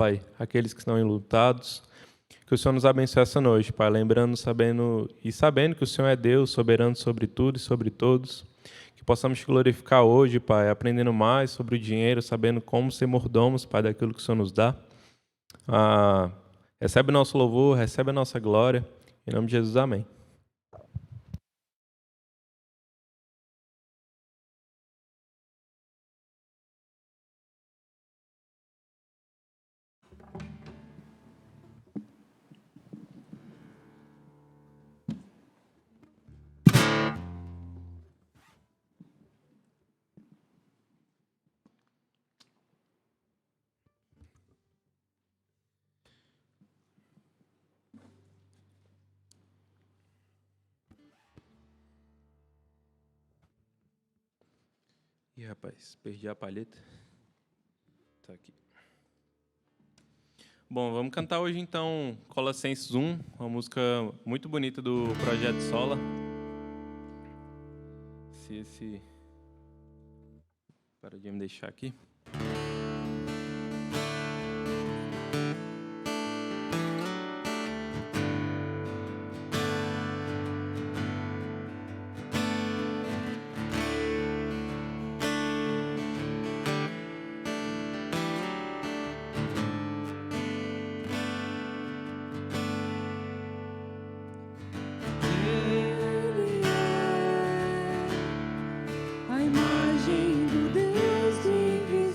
Pai, aqueles que estão enlutados, que o Senhor nos abençoe essa noite, Pai, lembrando, sabendo que o Senhor é Deus, soberano sobre tudo e sobre todos, que possamos te glorificar hoje, Pai, aprendendo mais sobre o dinheiro, sabendo como ser mordomos, Pai, daquilo que o Senhor nos dá. Recebe nosso louvor, recebe a nossa glória, em nome de Jesus, amém. Ih, rapaz, perdi a palheta. Tá aqui. Bom, vamos cantar hoje então Colossenses 1, uma música muito bonita do Projeto Sola. Para de me deixar aqui. A imagem do Deus invisível.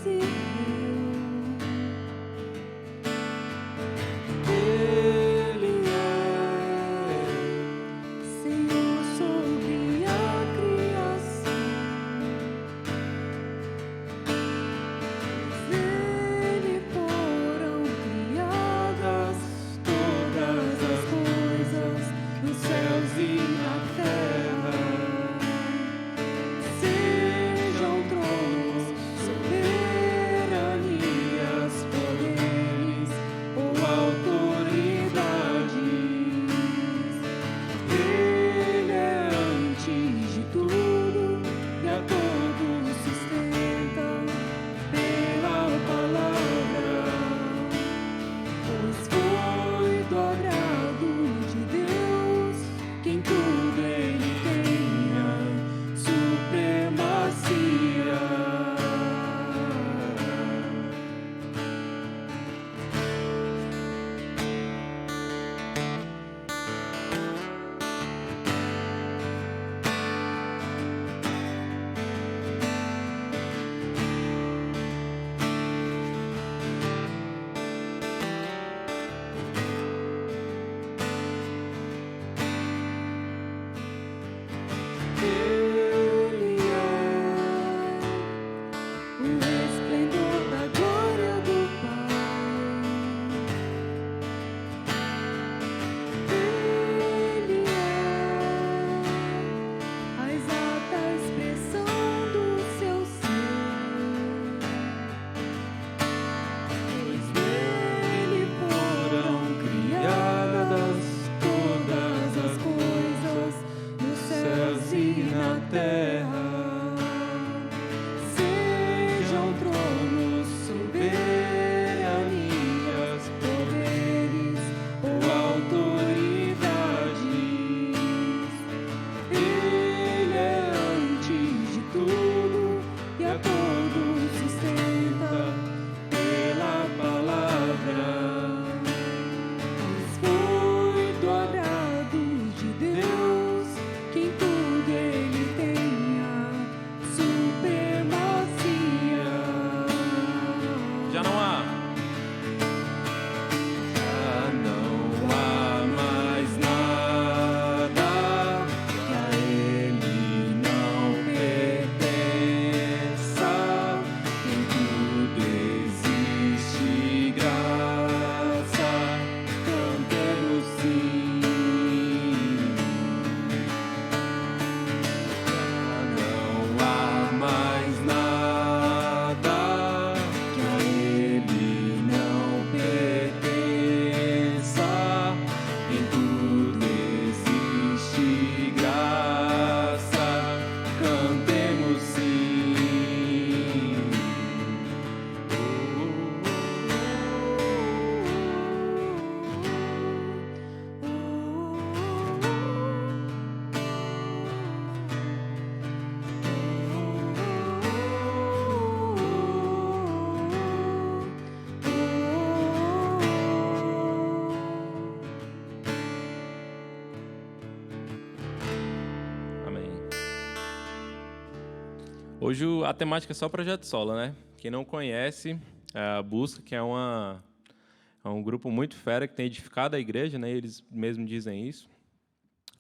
Hoje a temática é só Projeto Sola, né? Quem não conhece, a Busca, que é um grupo muito fera que tem edificado a igreja, né? Eles mesmos dizem isso.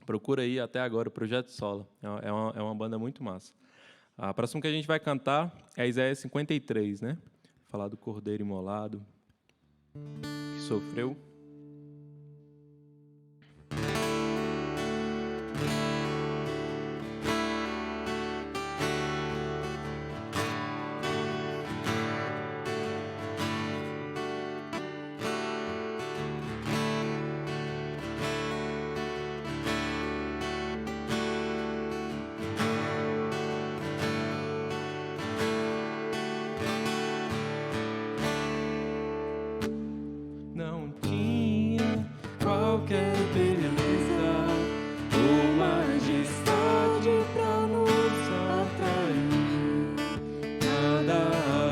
Procura aí até agora o Projeto Sola. É uma banda muito massa. A próxima que a gente vai cantar é Isaías 53, né? Falar do Cordeiro imolado que sofreu. Não tinha qualquer beleza ou majestade pra nos atrair. Nada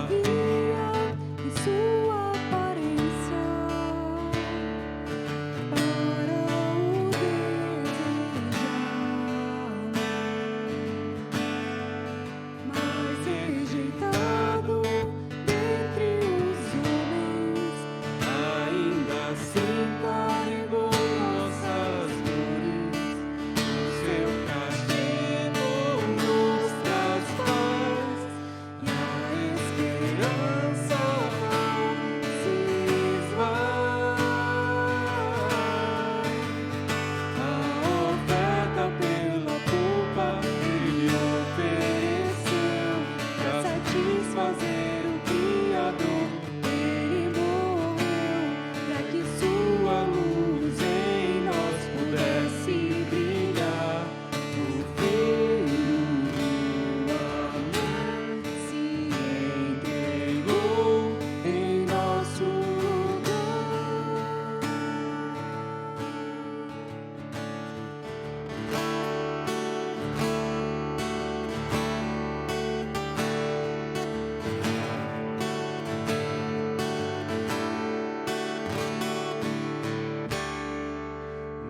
havia em sua aparência para o desejar, mas rejeitado dentre os homens, ainda assim carregou nossas dores. O seu castigo nos traz paz e a esperança não se esvai. A oferta pela culpa ele ofereceu pra satisfazer o Criador. Ele morreu pra que sua luz em nós pudesse brilhar. O Filho do amor se entregou em nosso lugar.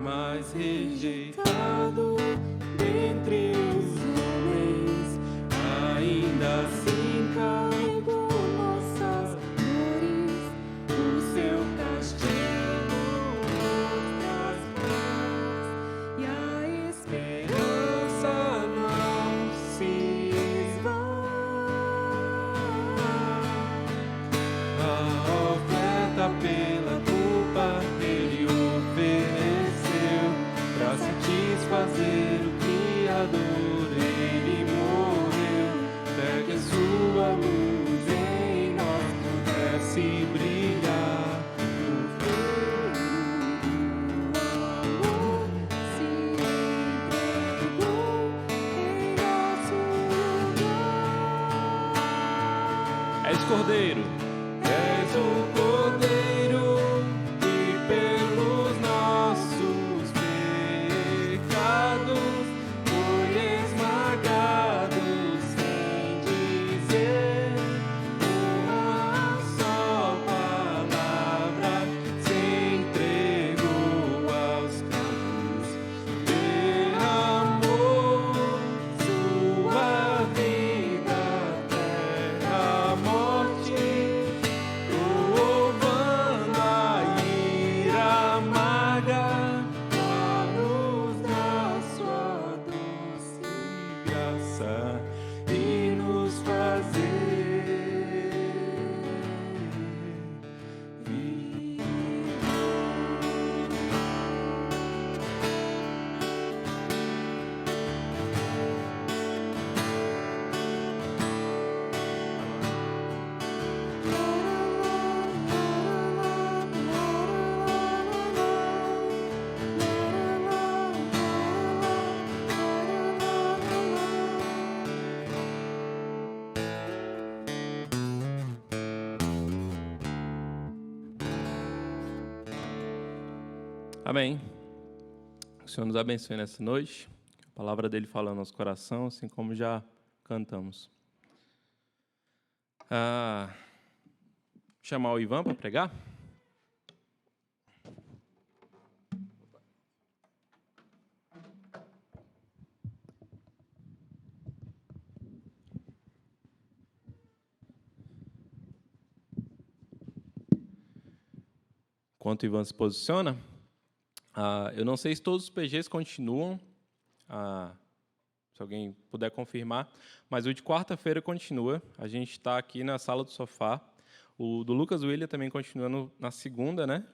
Mas rejeitado dentre os homens, ainda assim carregou nossas dores. O seu castigo nos traz paz e a esperança não se esvai. A oferta pela culpa ele ofereceu pra satisfazer o Criador. Ele morreu pra que a sua luz em nós pudesse brilhar. O Filho do amor se entregou em nosso lugar. És Cordeiro. És o Cordeiro que pelos nossos pecados foi esmagado, sem dizer uma só palavra, se entregou aos cravos, derramou sua vida até a morte, provando a ira amarga, a luz da sua doce graça e nos fazer viver. Amém. O Senhor nos abençoe nessa noite. A palavra dele fala no nosso coração, assim como já cantamos. Chamar o Ivan para pregar? enquanto o Ivan se posiciona, eu não sei se todos os PGs continuam, se alguém puder confirmar, mas o de quarta-feira continua. A gente está aqui na sala do sofá. O do Lucas William também continua na segunda, né?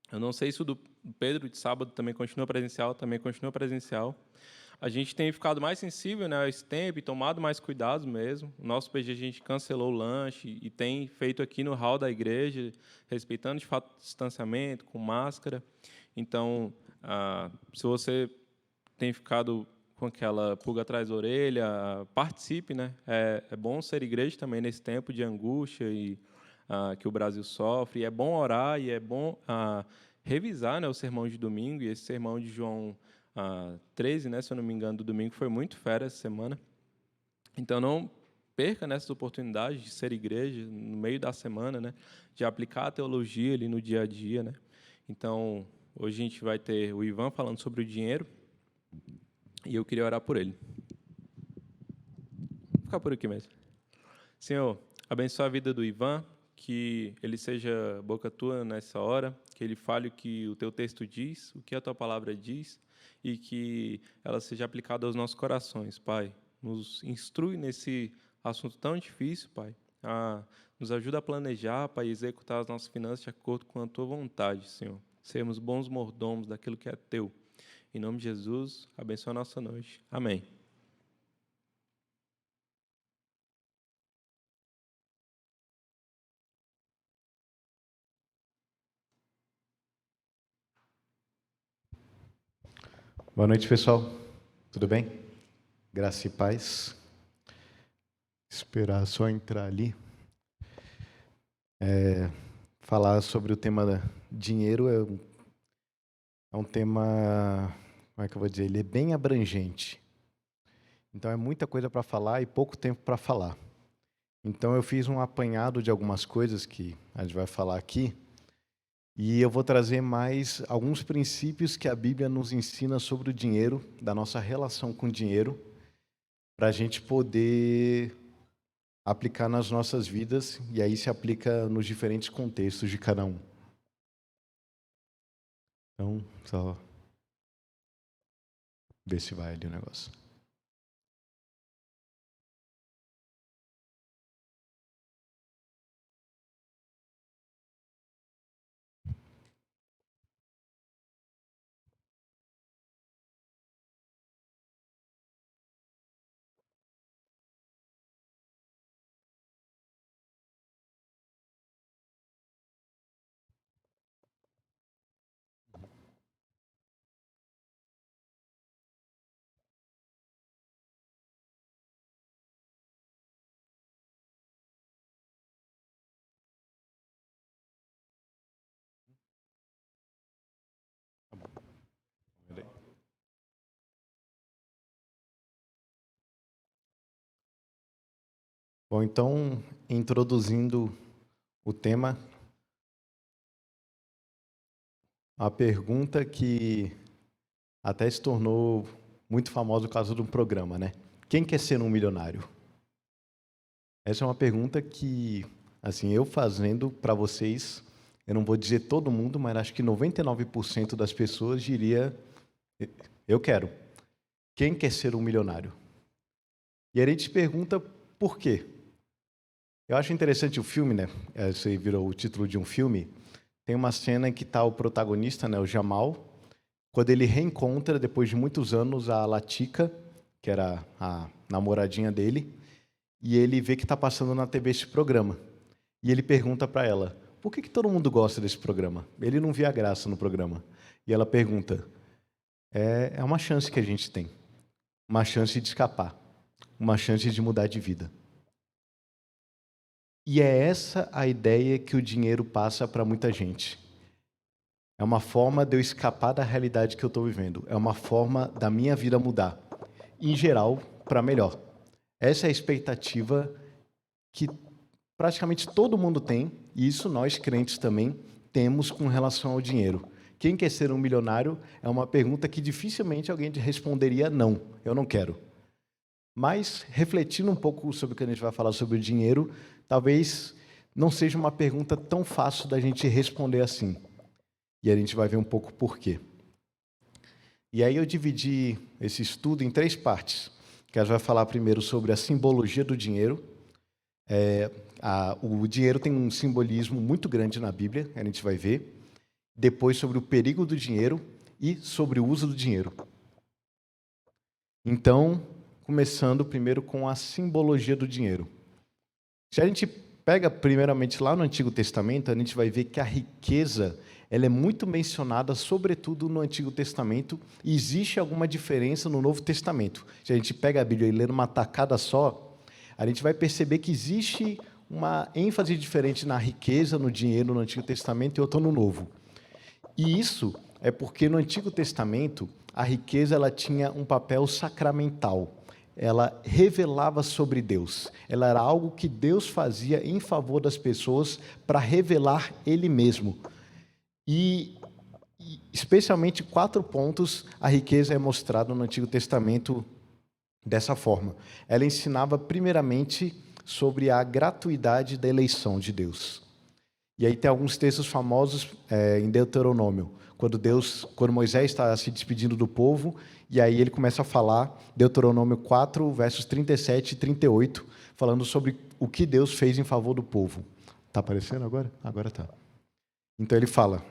Eu não sei se o do Pedro de sábado também continua presencial. A gente tem ficado mais sensível, né, a esse tempo e tomado mais cuidados mesmo. O nosso PG a gente cancelou o lanche e tem feito aqui no hall da igreja, respeitando de fato o distanciamento, com máscara. Então, se você tem ficado com aquela pulga atrás da orelha, participe, né? É bom ser igreja também nesse tempo de angústia que o Brasil sofre. E é bom orar e é bom revisar, né, o sermão de domingo. E esse sermão de João 13, né, se eu não me engano, do domingo, foi muito fera essa semana. Então, não perca nessas oportunidades de ser igreja no meio da semana, né, de aplicar a teologia ali no dia a dia, né. Então, hoje a gente vai ter o Ivan falando sobre o dinheiro e eu queria orar por ele. Vou ficar por aqui mesmo. Senhor, abençoa a vida do Ivan, que ele seja boca tua nessa hora, que ele fale o que o teu texto diz, o que a tua palavra diz, e que ela seja aplicada aos nossos corações, Pai. Nos instrui nesse assunto tão difícil, Pai. Nos ajuda a planejar, Pai, e executar as nossas finanças de acordo com a tua vontade, Senhor. Sermos bons mordomos daquilo que é teu. Em nome de Jesus, abençoa a nossa noite. Amém. Boa noite, pessoal. Tudo bem? Graça e paz. Esperar só entrar ali. Falar sobre o tema dinheiro é um tema, como é que eu vou dizer? Ele é bem abrangente. Então, é muita coisa para falar e pouco tempo para falar. Então, eu fiz um apanhado de algumas coisas que a gente vai falar aqui. E eu vou trazer mais alguns princípios que a Bíblia nos ensina sobre o dinheiro, da nossa relação com o dinheiro, para a gente poder aplicar nas nossas vidas, e aí se aplica nos diferentes contextos de cada um. Então, só ver se vai ali o negócio. Bom, então, introduzindo o tema, a pergunta que até se tornou muito famosa por causa de um programa, né? Quem quer ser um milionário? Essa é uma pergunta que, assim, eu fazendo para vocês, eu não vou dizer todo mundo, mas acho que 99% das pessoas diria, eu quero. Quem quer ser um milionário? E aí a gente pergunta por quê? Eu acho interessante o filme, né? Você virou o título de um filme. Tem uma cena em que está o protagonista, né, o Jamal, quando ele reencontra, depois de muitos anos, a Latika, que era a namoradinha dele, e ele vê que está passando na TV esse programa. E ele pergunta para ela, por que todo mundo gosta desse programa? Ele não via graça no programa. E ela pergunta, é uma chance que a gente tem. Uma chance de escapar. Uma chance de mudar de vida. E é essa a ideia que o dinheiro passa para muita gente. É uma forma de eu escapar da realidade que eu estou vivendo. É uma forma da minha vida mudar. Em geral, para melhor. Essa é a expectativa que praticamente todo mundo tem, e isso nós crentes também temos com relação ao dinheiro. Quem quer ser um milionário é uma pergunta que dificilmente alguém responderia não, eu não quero. Mas, refletindo um pouco sobre o que a gente vai falar sobre o dinheiro, talvez não seja uma pergunta tão fácil da gente responder assim. E a gente vai ver um pouco por quê. E aí eu dividi esse estudo em 3 partes. Que a gente vai falar primeiro sobre a simbologia do dinheiro. O dinheiro tem um simbolismo muito grande na Bíblia, a gente vai ver. Depois sobre o perigo do dinheiro e sobre o uso do dinheiro. Então, começando primeiro com a simbologia do dinheiro. Se a gente pega primeiramente lá no Antigo Testamento, a gente vai ver que a riqueza ela é muito mencionada, sobretudo no Antigo Testamento, e existe alguma diferença no Novo Testamento. Se a gente pega a Bíblia e lê numa tacada só, a gente vai perceber que existe uma ênfase diferente na riqueza, no dinheiro, no Antigo Testamento e outra no Novo. E isso é porque no Antigo Testamento, a riqueza ela tinha um papel sacramental. Ela revelava sobre Deus. Ela era algo que Deus fazia em favor das pessoas para revelar Ele mesmo. E especialmente 4 pontos, a riqueza é mostrada no Antigo Testamento dessa forma. Ela ensinava primeiramente sobre a gratuidade da eleição de Deus. E aí tem alguns textos famosos em Deuteronômio, quando Moisés está se despedindo do povo, e aí ele começa a falar, Deuteronômio 4, versos 37 e 38, falando sobre o que Deus fez em favor do povo. Está aparecendo agora? Agora está. Então ele fala: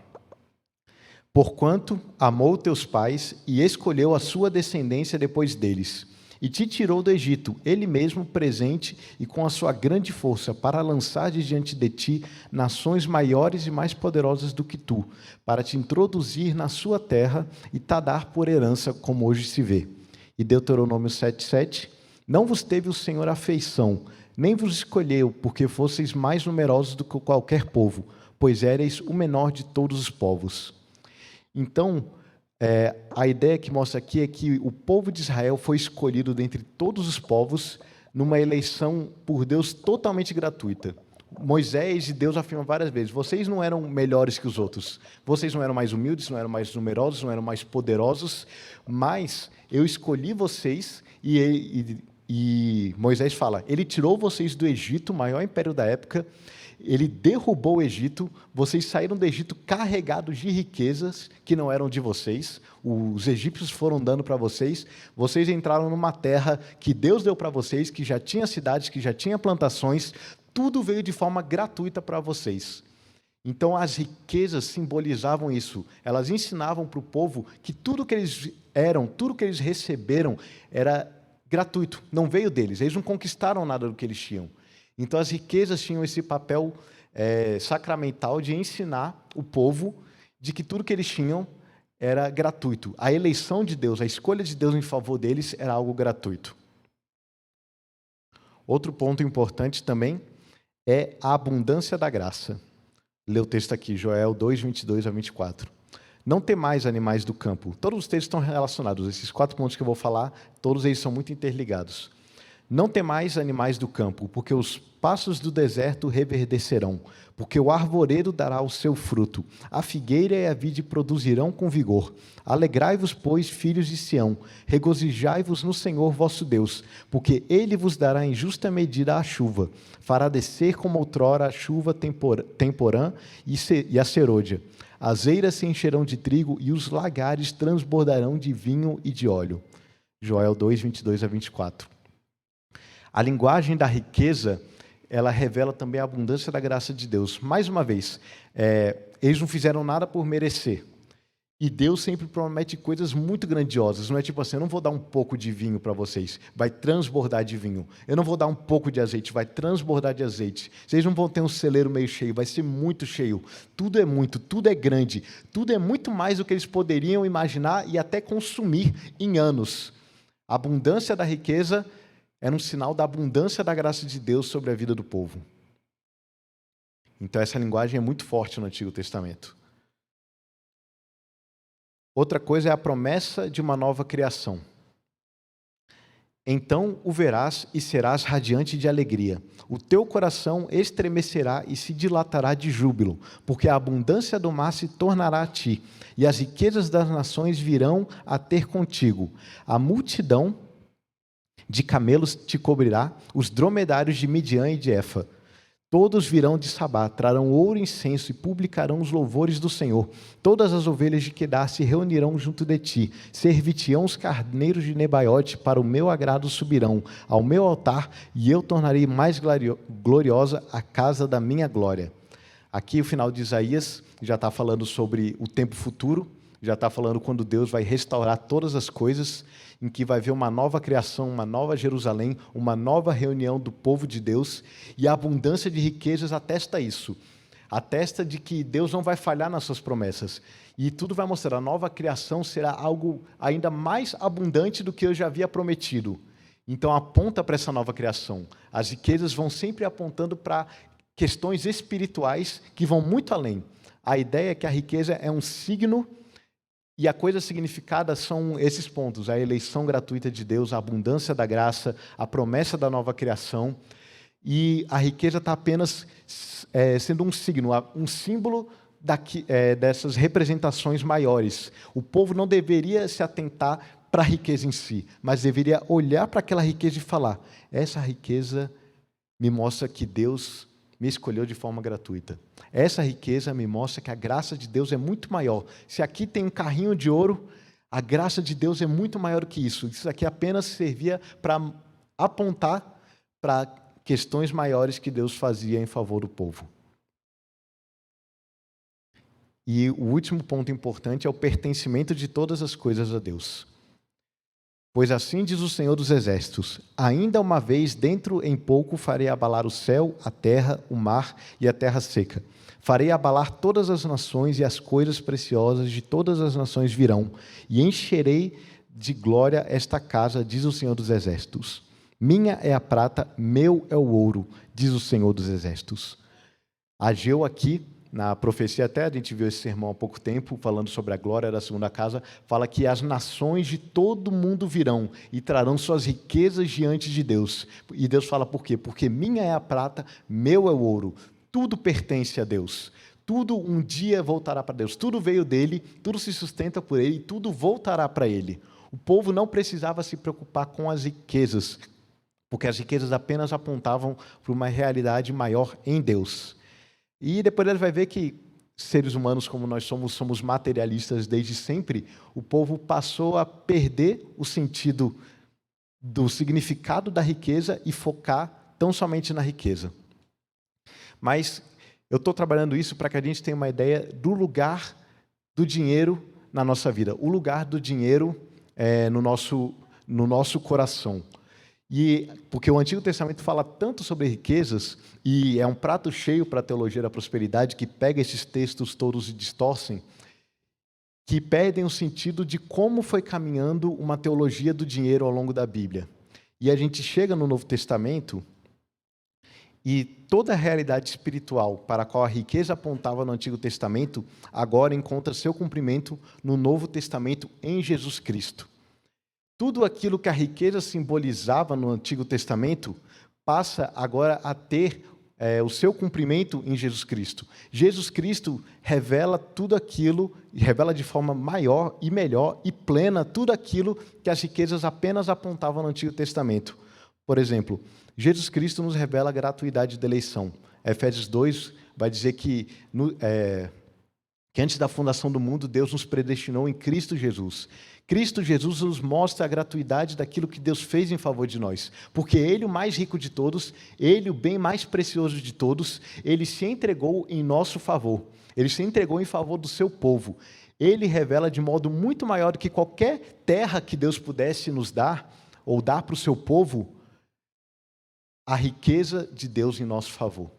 porquanto amou teus pais e escolheu a sua descendência depois deles, e te tirou do Egito, ele mesmo presente e com a sua grande força, para lançar diante de ti nações maiores e mais poderosas do que tu, para te introduzir na sua terra e te dar por herança, como hoje se vê. E Deuteronômio 7,7: não vos teve o Senhor afeição, nem vos escolheu, porque fosseis mais numerosos do que qualquer povo, pois éreis o menor de todos os povos. Então, a ideia que mostra aqui é que o povo de Israel foi escolhido dentre todos os povos numa eleição por Deus totalmente gratuita. Moisés e Deus afirmam várias vezes: vocês não eram melhores que os outros, vocês não eram mais humildes, não eram mais numerosos, não eram mais poderosos, mas eu escolhi vocês e Moisés fala, ele tirou vocês do Egito, o maior império da época, ele derrubou o Egito, vocês saíram do Egito carregados de riquezas que não eram de vocês, os egípcios foram dando para vocês, vocês entraram numa terra que Deus deu para vocês, que já tinha cidades, que já tinha plantações, tudo veio de forma gratuita para vocês. Então as riquezas simbolizavam isso, elas ensinavam para o povo que tudo que eles eram, tudo que eles receberam era gratuito, não veio deles, eles não conquistaram nada do que eles tinham. Então, as riquezas tinham esse papel sacramental de ensinar o povo de que tudo que eles tinham era gratuito. A eleição de Deus, a escolha de Deus em favor deles era algo gratuito. Outro ponto importante também é a abundância da graça. Lê o texto aqui, Joel 2, 22 a 24. Não temais animais do campo. Todos os textos estão relacionados. Esses 4 pontos que eu vou falar, todos eles são muito interligados. Não temais animais do campo, porque os passos do deserto reverdecerão, porque o arvoredo dará o seu fruto, a figueira e a vide produzirão com vigor. Alegrai-vos, pois, filhos de Sião, regozijai-vos no Senhor vosso Deus, porque ele vos dará em justa medida a chuva, fará descer como outrora a chuva temporã e a serôdia. As eiras se encherão de trigo e os lagares transbordarão de vinho e de óleo. Joel 2, 22 a 24. A linguagem da riqueza, ela revela também a abundância da graça de Deus. Mais uma vez, eles não fizeram nada por merecer. E Deus sempre promete coisas muito grandiosas. Não é tipo assim, eu não vou dar um pouco de vinho para vocês, vai transbordar de vinho. Eu não vou dar um pouco de azeite, vai transbordar de azeite. Vocês não vão ter um celeiro meio cheio, vai ser muito cheio. Tudo é muito, tudo é grande. Tudo é muito mais do que eles poderiam imaginar e até consumir em anos. A abundância da riqueza era um sinal da abundância da graça de Deus sobre a vida do povo. Então, essa linguagem é muito forte no Antigo Testamento. Outra coisa é a promessa de uma nova criação. Então o verás e serás radiante de alegria. O teu coração estremecerá e se dilatará de júbilo, porque a abundância do mar se tornará a ti, e as riquezas das nações virão a ter contigo. A multidão de camelos te cobrirá, os dromedários de Midian e de Efa. Todos virão de Sabá, trarão ouro e incenso e publicarão os louvores do Senhor. Todas as ovelhas de Quedar se reunirão junto de ti. Servir-te-ão os carneiros de Nebaiote, para o meu agrado subirão ao meu altar, e eu tornarei mais gloriosa a casa da minha glória. Aqui o final de Isaías já está falando sobre o tempo futuro, já está falando quando Deus vai restaurar todas as coisas, em que vai haver uma nova criação, uma nova Jerusalém, uma nova reunião do povo de Deus, e a abundância de riquezas atesta isso. Atesta de que Deus não vai falhar nas suas promessas. E tudo vai mostrar, a nova criação será algo ainda mais abundante do que eu já havia prometido. Então aponta para essa nova criação. As riquezas vão sempre apontando para questões espirituais que vão muito além. A ideia é que a riqueza é um signo, e a coisa significada são esses pontos: a eleição gratuita de Deus, a abundância da graça, a promessa da nova criação. E a riqueza está apenas sendo um signo, um símbolo dessas representações maiores. O povo não deveria se atentar para a riqueza em si, mas deveria olhar para aquela riqueza e falar: essa riqueza me mostra que Deus me escolheu de forma gratuita. Essa riqueza me mostra que a graça de Deus é muito maior. Se aqui tem um carrinho de ouro, a graça de Deus é muito maior que isso. Isso aqui apenas servia para apontar para questões maiores que Deus fazia em favor do povo. E o último ponto importante é o pertencimento de todas as coisas a Deus. Pois assim diz o Senhor dos Exércitos: ainda uma vez, dentro em pouco, farei abalar o céu, a terra, o mar e a terra seca. Farei abalar todas as nações, e as coisas preciosas de todas as nações virão, e encherei de glória esta casa, diz o Senhor dos Exércitos. Minha é a prata, meu é o ouro, diz o Senhor dos Exércitos. Ageu aqui, na profecia, até a gente viu esse sermão há pouco tempo, falando sobre a glória da segunda casa, fala que as nações de todo mundo virão e trarão suas riquezas diante de Deus. E Deus fala por quê? Porque minha é a prata, meu é o ouro. Tudo pertence a Deus. Tudo um dia voltará para Deus. Tudo veio dele, tudo se sustenta por ele, e tudo voltará para ele. O povo não precisava se preocupar com as riquezas, porque as riquezas apenas apontavam para uma realidade maior em Deus. E depois ele vai ver que seres humanos como nós somos materialistas desde sempre. O povo passou a perder o sentido do significado da riqueza e focar tão somente na riqueza. Mas eu estou trabalhando isso para que a gente tenha uma ideia do lugar do dinheiro na nossa vida, o lugar do dinheiro no nosso coração. E porque o Antigo Testamento fala tanto sobre riquezas, e é um prato cheio para a teologia da prosperidade, que pega esses textos todos e distorcem, que perdem o sentido de como foi caminhando uma teologia do dinheiro ao longo da Bíblia. E a gente chega no Novo Testamento, e toda a realidade espiritual para a qual a riqueza apontava no Antigo Testamento, agora encontra seu cumprimento no Novo Testamento em Jesus Cristo. Tudo aquilo que a riqueza simbolizava no Antigo Testamento passa agora a ter o seu cumprimento em Jesus Cristo. Jesus Cristo revela tudo aquilo, e revela de forma maior e melhor e plena tudo aquilo que as riquezas apenas apontavam no Antigo Testamento. Por exemplo, Jesus Cristo nos revela a gratuidade da eleição. Efésios 2 vai dizer que antes da fundação do mundo, Deus nos predestinou em Cristo Jesus. Cristo Jesus nos mostra a gratuidade daquilo que Deus fez em favor de nós. Porque Ele, o mais rico de todos, Ele, o bem mais precioso de todos, Ele se entregou em nosso favor. Ele se entregou em favor do seu povo. Ele revela de modo muito maior do que qualquer terra que Deus pudesse nos dar, ou dar para o seu povo, a riqueza de Deus em nosso favor.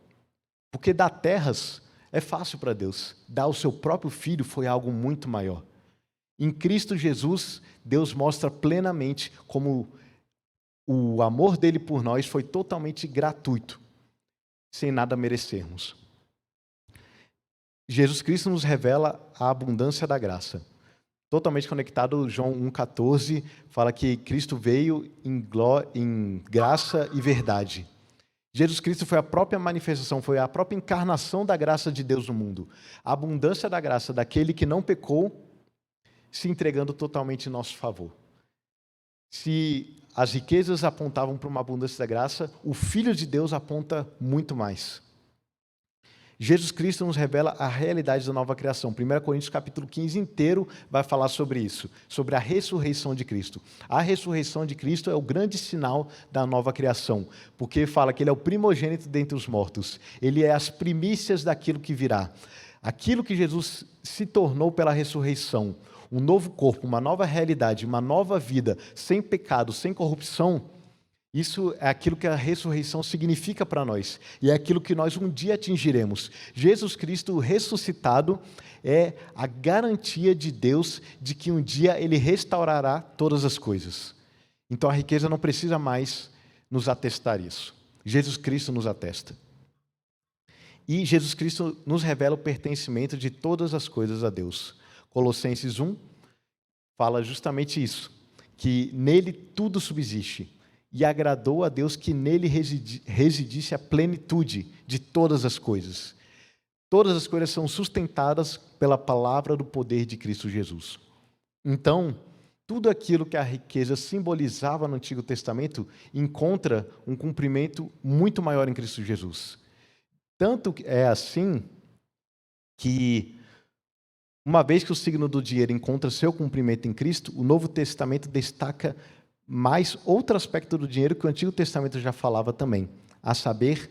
Porque dar terras é fácil para Deus. Dar o seu próprio filho foi algo muito maior. Em Cristo Jesus, Deus mostra plenamente como o amor dele por nós foi totalmente gratuito, sem nada merecermos. Jesus Cristo nos revela a abundância da graça. Totalmente conectado, João 1,14 fala que Cristo veio em graça e verdade. Jesus Cristo foi a própria manifestação, foi a própria encarnação da graça de Deus no mundo. A abundância da graça daquele que não pecou, se entregando totalmente em nosso favor. Se as riquezas apontavam para uma abundância da graça, o Filho de Deus aponta muito mais. Jesus Cristo nos revela a realidade da nova criação. 1 Coríntios capítulo 15 inteiro vai falar sobre isso, sobre a ressurreição de Cristo. A ressurreição de Cristo é o grande sinal da nova criação, porque fala que Ele é o primogênito dentre os mortos. Ele é as primícias daquilo que virá. Aquilo que Jesus se tornou pela ressurreição, um novo corpo, uma nova realidade, uma nova vida, sem pecado, sem corrupção, isso é aquilo que a ressurreição significa para nós. E é aquilo que nós um dia atingiremos. Jesus Cristo ressuscitado é a garantia de Deus de que um dia Ele restaurará todas as coisas. Então a riqueza não precisa mais nos atestar isso. Jesus Cristo nos atesta. E Jesus Cristo nos revela o pertencimento de todas as coisas a Deus. Colossenses 1 fala justamente isso, que nele tudo subsiste. E agradou a Deus que nele residisse a plenitude de todas as coisas. Todas as coisas são sustentadas pela palavra do poder de Cristo Jesus. Então, tudo aquilo que a riqueza simbolizava no Antigo Testamento encontra um cumprimento muito maior em Cristo Jesus. Tanto é assim que, uma vez que o signo do dinheiro encontra seu cumprimento em Cristo, o Novo Testamento destaca mais outro aspecto do dinheiro que o Antigo Testamento já falava também, a saber,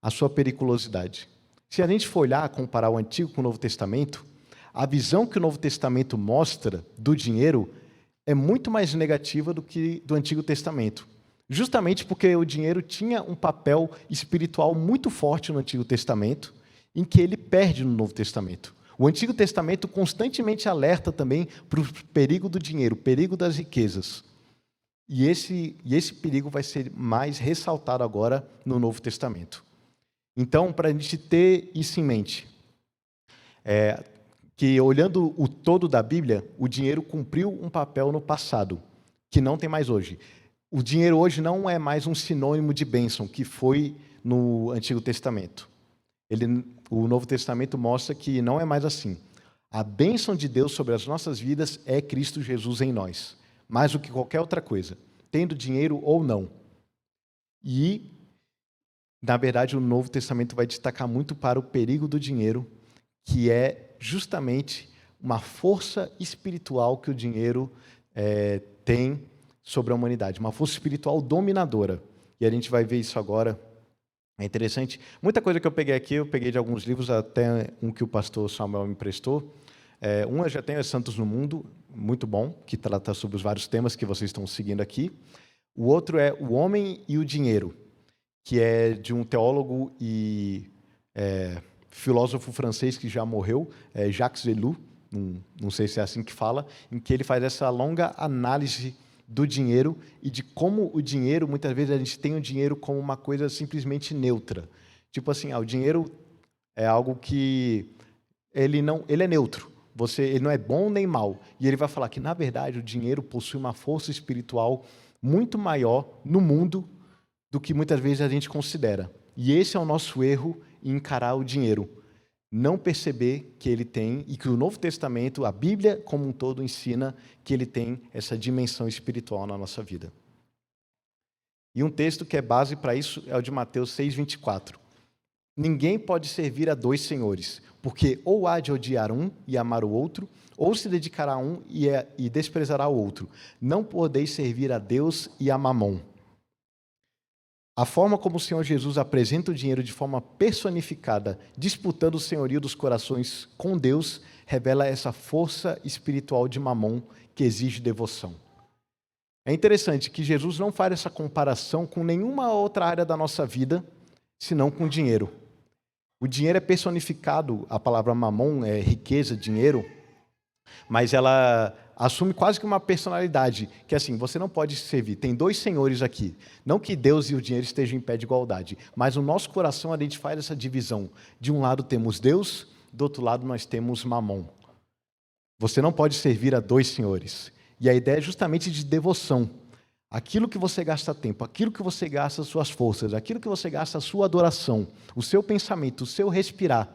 a sua periculosidade. Se a gente for olhar, comparar o Antigo com o Novo Testamento, a visão que o Novo Testamento mostra do dinheiro é muito mais negativa do que do Antigo Testamento. Justamente porque o dinheiro tinha um papel espiritual muito forte no Antigo Testamento, em que ele perde no Novo Testamento. O Antigo Testamento constantemente alerta também para o perigo do dinheiro, o perigo das riquezas. E esse perigo vai ser mais ressaltado agora no Novo Testamento. Então, para a gente ter isso em mente, que olhando o todo da Bíblia, o dinheiro cumpriu um papel no passado, que não tem mais hoje. O dinheiro hoje não é mais um sinônimo de bênção, que foi no Antigo Testamento. O Novo Testamento mostra que não é mais assim. A bênção de Deus sobre as nossas vidas é Cristo Jesus em nós, mais do que qualquer outra coisa, tendo dinheiro ou não. E, na verdade, o Novo Testamento vai destacar muito para o perigo do dinheiro, que é justamente uma força espiritual que o dinheiro tem sobre a humanidade, uma força espiritual dominadora. E a gente vai ver isso agora. É interessante. Muita coisa que eu peguei aqui, eu peguei de alguns livros, até um que o pastor Samuel me emprestou. Um eu já tenho, é Santos no Mundo, muito bom, que trata sobre os vários temas que vocês estão seguindo aqui. O outro é O Homem e o Dinheiro, que é de um teólogo e filósofo francês que já morreu, Jacques Ellul, não sei se é assim que fala, em que ele faz essa longa análise do dinheiro e de como o dinheiro, muitas vezes a gente tem o dinheiro como uma coisa simplesmente neutra. Tipo assim, o dinheiro é algo que ele é neutro. Ele não é bom nem mal. E ele vai falar que, na verdade, o dinheiro possui uma força espiritual muito maior no mundo do que muitas vezes a gente considera. E esse é o nosso erro em encarar o dinheiro. Não perceber que ele tem, e que o Novo Testamento, a Bíblia como um todo, ensina que ele tem essa dimensão espiritual na nossa vida. E um texto que é base para isso é o de Mateus 6,24. Ninguém pode servir a dois senhores, porque ou há de odiar um e amar o outro, ou se dedicará a um e desprezará o outro. Não podeis servir a Deus e a Mamon. A forma como o Senhor Jesus apresenta o dinheiro de forma personificada, disputando o senhorio dos corações com Deus, revela essa força espiritual de Mamon que exige devoção. É interessante que Jesus não faz essa comparação com nenhuma outra área da nossa vida, senão com o dinheiro. O dinheiro é personificado, a palavra Mamon é riqueza, dinheiro, mas ela assume quase que uma personalidade, que assim, você não pode servir, tem dois senhores aqui, não que Deus e o dinheiro estejam em pé de igualdade, mas no nosso coração a gente faz essa divisão, de um lado temos Deus, do outro lado nós temos Mamon. Você não pode servir a dois senhores, e a ideia é justamente de devoção, aquilo que você gasta tempo, aquilo que você gasta suas forças, aquilo que você gasta a sua adoração, o seu pensamento, o seu respirar,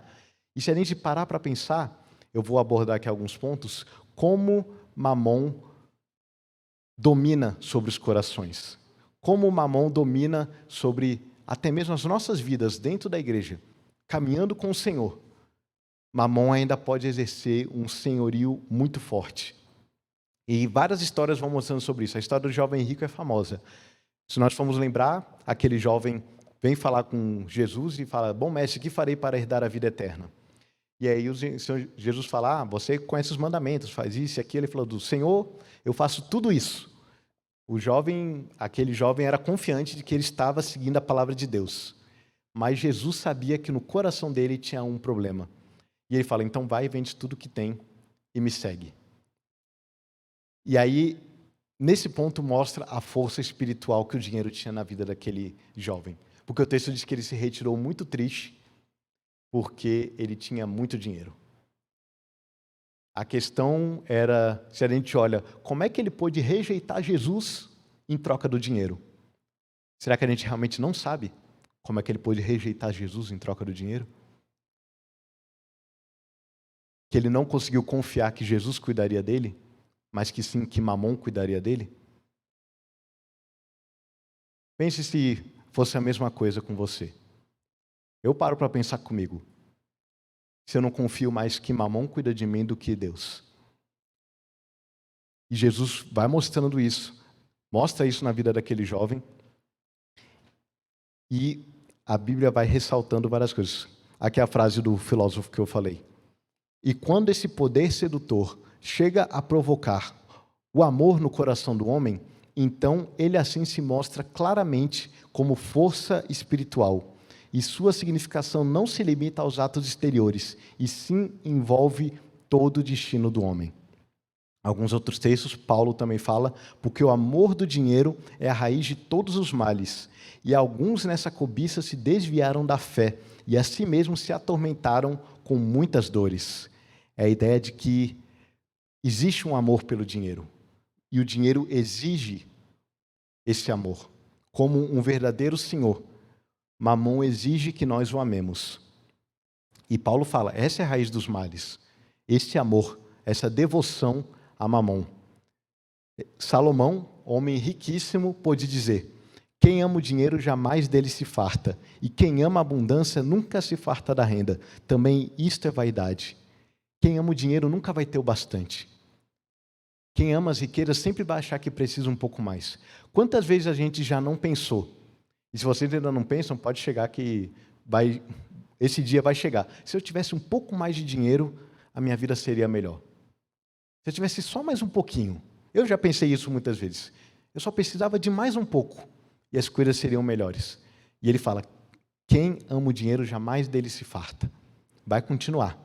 e se a gente parar para pensar, eu vou abordar aqui alguns pontos, como Mamon domina sobre os corações. Como Mamon domina sobre até mesmo as nossas vidas dentro da igreja. caminhando com o Senhor, Mamon ainda pode exercer um senhorio muito forte. E várias histórias vão mostrando sobre isso. A história do jovem rico é famosa. Se nós formos lembrar, aquele jovem vem falar com Jesus e fala: bom mestre, o que farei para herdar a vida eterna? E aí o Senhor Jesus fala: você conhece os mandamentos, faz isso e aquilo. Ele falou: do Senhor, eu faço tudo isso. Aquele jovem era confiante de que ele estava seguindo a palavra de Deus. Mas Jesus sabia que no coração dele tinha um problema. E ele fala: então vai e vende tudo que tem e me segue. E aí, nesse ponto, mostra a força espiritual que o dinheiro tinha na vida daquele jovem. Porque o texto diz que ele se retirou muito triste, porque ele tinha muito dinheiro. A questão era, se a gente olha, como é que ele pôde rejeitar Jesus em troca do dinheiro? Será que a gente realmente não sabe como é que ele pôde rejeitar Jesus em troca do dinheiro? Que ele não conseguiu confiar que Jesus cuidaria dele, mas que sim, que Mamon cuidaria dele? Pense se fosse a mesma coisa com você. Eu paro para pensar comigo. Se eu não confio mais que Mamon cuida de mim do que Deus. E Jesus vai mostrando isso. Mostra isso na vida daquele jovem. E a Bíblia vai ressaltando várias coisas. Aqui é a frase do filósofo que eu falei. E quando esse poder sedutor chega a provocar o amor no coração do homem, então ele assim se mostra claramente como força espiritual. E sua significação não se limita aos atos exteriores, e sim envolve todo o destino do homem. Alguns outros textos, Paulo também fala, porque o amor do dinheiro é a raiz de todos os males, e alguns nessa cobiça se desviaram da fé, e a si mesmos se atormentaram com muitas dores. É a ideia de que existe um amor pelo dinheiro, e o dinheiro exige esse amor. Como um verdadeiro senhor, Mamon exige que nós o amemos. E Paulo fala, essa é a raiz dos males. Esse amor, essa devoção a Mamon. Salomão, homem riquíssimo, pôde dizer, quem ama o dinheiro jamais dele se farta, e quem ama a abundância nunca se farta da renda. Também isto é vaidade. Quem ama o dinheiro nunca vai ter o bastante. Quem ama as riquezas sempre vai achar que precisa um pouco mais. Quantas vezes a gente já não pensou? E se vocês ainda não pensam, pode chegar que esse dia vai chegar. Se eu tivesse um pouco mais de dinheiro, a minha vida seria melhor. Se eu tivesse só mais um pouquinho. Eu já pensei isso muitas vezes. Eu só precisava de mais um pouco e as coisas seriam melhores. E ele fala, quem ama o dinheiro jamais dele se farta. Vai continuar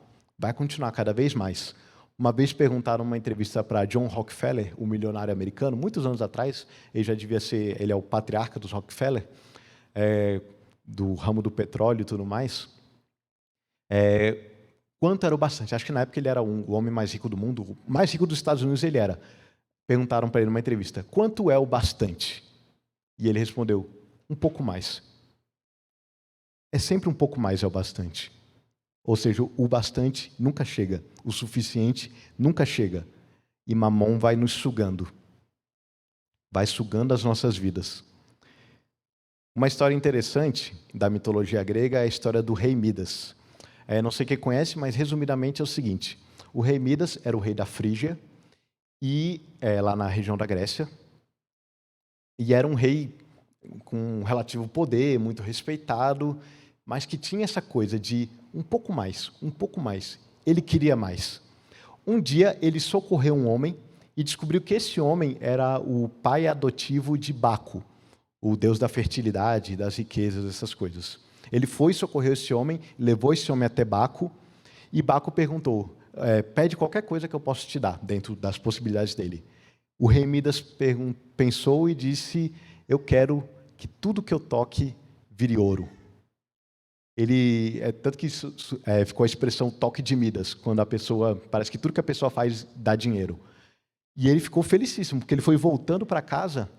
cada vez mais. Uma vez perguntaram numa entrevista para John Rockefeller, o milionário americano, muitos anos atrás, ele é o patriarca dos Rockefeller, do ramo do petróleo e tudo mais. Quanto era o bastante? Acho que na época ele era o homem mais rico do mundo, o mais rico dos Estados Unidos ele era. Perguntaram para ele numa entrevista, quanto é o bastante? E ele respondeu, um pouco mais. É sempre um pouco mais é o bastante. Ou seja, o bastante nunca chega, o suficiente nunca chega. E Mamon vai nos sugando. Vai sugando as nossas vidas. Uma história interessante da mitologia grega é a história do rei Midas. Não sei quem conhece, mas resumidamente é o seguinte. O rei Midas era o rei da Frígia, e lá na região da Grécia. E era um rei com um relativo poder, muito respeitado, mas que tinha essa coisa de um pouco mais, um pouco mais. Ele queria mais. Um dia, ele socorreu um homem e descobriu que esse homem era o pai adotivo de Baco, o deus da fertilidade, das riquezas, essas coisas. Ele foi socorrer esse homem, levou esse homem até Baco, e Baco perguntou, pede qualquer coisa que eu possa te dar, dentro das possibilidades dele. O rei Midas pensou e disse, eu quero que tudo que eu toque vire ouro. Tanto que ficou a expressão toque de Midas, quando parece que tudo que a pessoa faz dá dinheiro. E ele ficou felicíssimo, porque ele foi voltando para casa,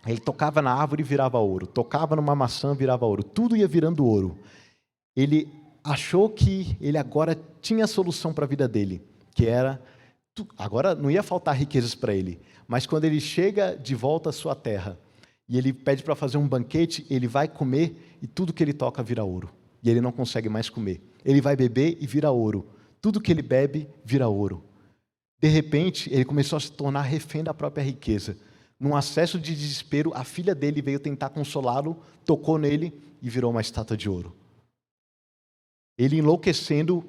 ele tocava na árvore e virava ouro, tocava numa maçã e virava ouro, tudo ia virando ouro. Ele achou que ele agora tinha a solução para a vida dele, que era, agora não ia faltar riquezas para ele, mas quando ele chega de volta à sua terra, e ele pede para fazer um banquete, ele vai comer e tudo que ele toca vira ouro. e ele não consegue mais comer. Ele vai beber e vira ouro. Tudo que ele bebe vira ouro. De repente, ele começou a se tornar refém da própria riqueza. Num acesso de desespero, a filha dele veio tentar consolá-lo, tocou nele e virou uma estátua de ouro. Ele, enlouquecendo,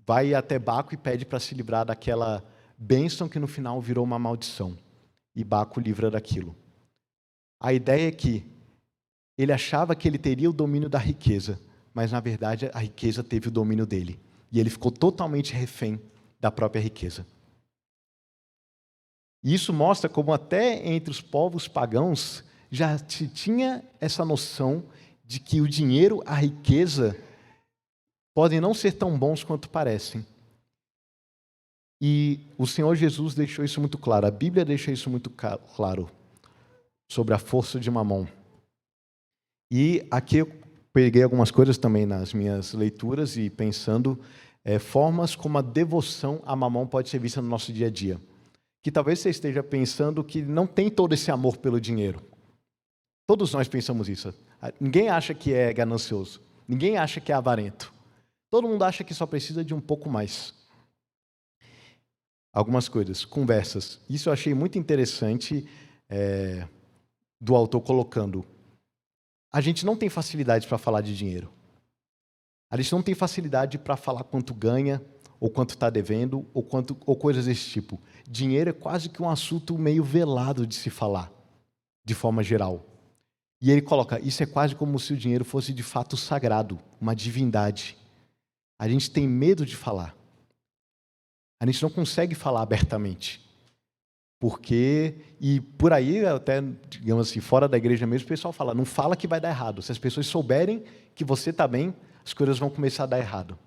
vai até Baco e pede para se livrar daquela bênção que no final virou uma maldição. E Baco livra daquilo. A ideia é que ele achava que ele teria o domínio da riqueza, mas na verdade a riqueza teve o domínio dele. E ele ficou totalmente refém da própria riqueza. E isso mostra como até entre os povos pagãos já se tinha essa noção de que o dinheiro, a riqueza, podem não ser tão bons quanto parecem. E o Senhor Jesus deixou isso muito claro, a Bíblia deixa isso muito claro, sobre a força de Mamon. E aqui eu peguei algumas coisas também nas minhas leituras e pensando formas como a devoção a Mamon pode ser vista no nosso dia a dia. Que talvez você esteja pensando que não tem todo esse amor pelo dinheiro. Todos nós pensamos isso. Ninguém acha que é ganancioso. Ninguém acha que é avarento. Todo mundo acha que só precisa de um pouco mais. Algumas coisas, conversas. Isso eu achei muito interessante do autor colocando. A gente não tem facilidade para falar de dinheiro. A gente não tem facilidade para falar quanto ganha, ou quanto está devendo, ou coisas desse tipo. Dinheiro é quase que um assunto meio velado de se falar, de forma geral. E ele coloca, isso é quase como se o dinheiro fosse de fato sagrado, uma divindade. A gente tem medo de falar. A gente não consegue falar abertamente. Porque, e por aí, até, digamos assim, fora da igreja mesmo, o pessoal fala, não fala que vai dar errado. Se as pessoas souberem que você está bem, as coisas vão começar a dar errado.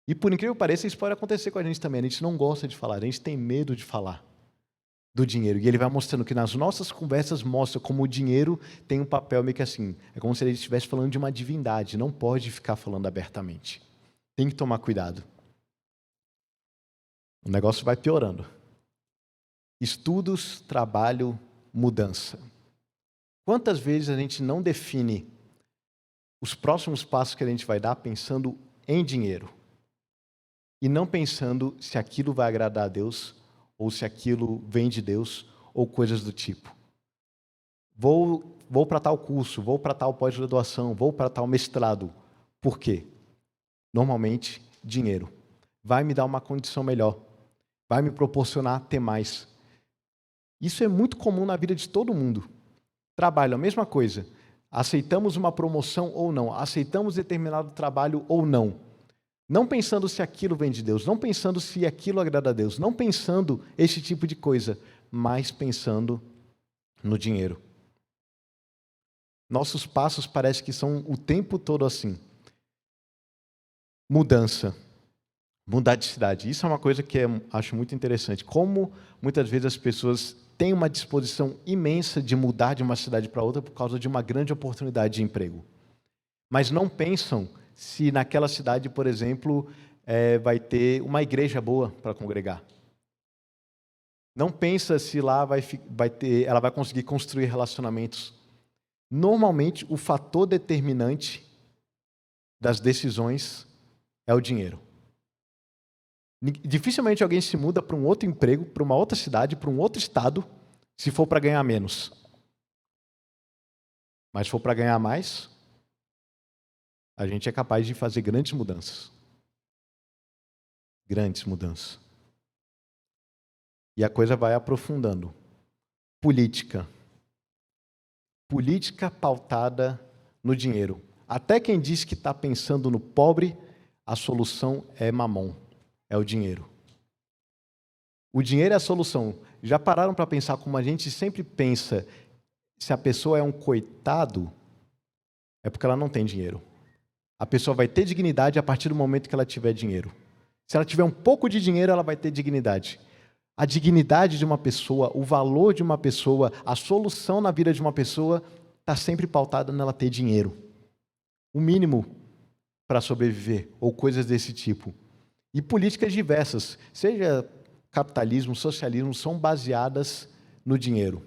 E por incrível que pareça, isso pode acontecer com a gente também. A gente não gosta de falar, a gente tem medo de falar do dinheiro. E ele vai mostrando que nas nossas conversas mostra como o dinheiro tem um papel meio que assim. É como se ele estivesse falando de uma divindade. Não pode ficar falando abertamente. Tem que tomar cuidado. O negócio vai piorando. Estudos, trabalho, mudança. Quantas vezes a gente não define os próximos passos que a gente vai dar pensando em dinheiro? E não pensando se aquilo vai agradar a Deus, ou se aquilo vem de Deus, ou coisas do tipo. Vou para tal curso, vou para tal pós-graduação, vou para tal mestrado. Por quê? Normalmente, dinheiro. Vai me dar uma condição melhor. Vai me proporcionar ter mais. Isso é muito comum na vida de todo mundo. Trabalho, a mesma coisa. Aceitamos uma promoção ou não. Aceitamos determinado trabalho ou não. Não pensando se aquilo vem de Deus, não pensando se aquilo agrada a Deus, não pensando esse tipo de coisa, mas pensando no dinheiro. Nossos passos parece que são o tempo todo assim. Mudança. Mudar de cidade. Isso é uma coisa que acho muito interessante. Como muitas vezes as pessoas têm uma disposição imensa de mudar de uma cidade para outra por causa de uma grande oportunidade de emprego. Mas não pensam se naquela cidade, por exemplo, vai ter uma igreja boa para congregar. Não pensa se lá ela vai conseguir construir relacionamentos. Normalmente, o fator determinante das decisões é o dinheiro. Dificilmente alguém se muda para um outro emprego, para uma outra cidade, para um outro estado, se for para ganhar menos. Mas se for para ganhar mais, a gente é capaz de fazer grandes mudanças. Grandes mudanças. E a coisa vai aprofundando. Política. Política pautada no dinheiro. Até quem diz que está pensando no pobre, a solução é mamon, é o dinheiro. O dinheiro é a solução. Já pararam para pensar como a gente sempre pensa, se a pessoa é um coitado, é porque ela não tem dinheiro. A pessoa vai ter dignidade a partir do momento que ela tiver dinheiro. Se ela tiver um pouco de dinheiro, ela vai ter dignidade. A dignidade de uma pessoa, o valor de uma pessoa, a solução na vida de uma pessoa está sempre pautada nela ter dinheiro. O mínimo para sobreviver, ou coisas desse tipo. E políticas diversas, seja capitalismo, socialismo, são baseadas no dinheiro.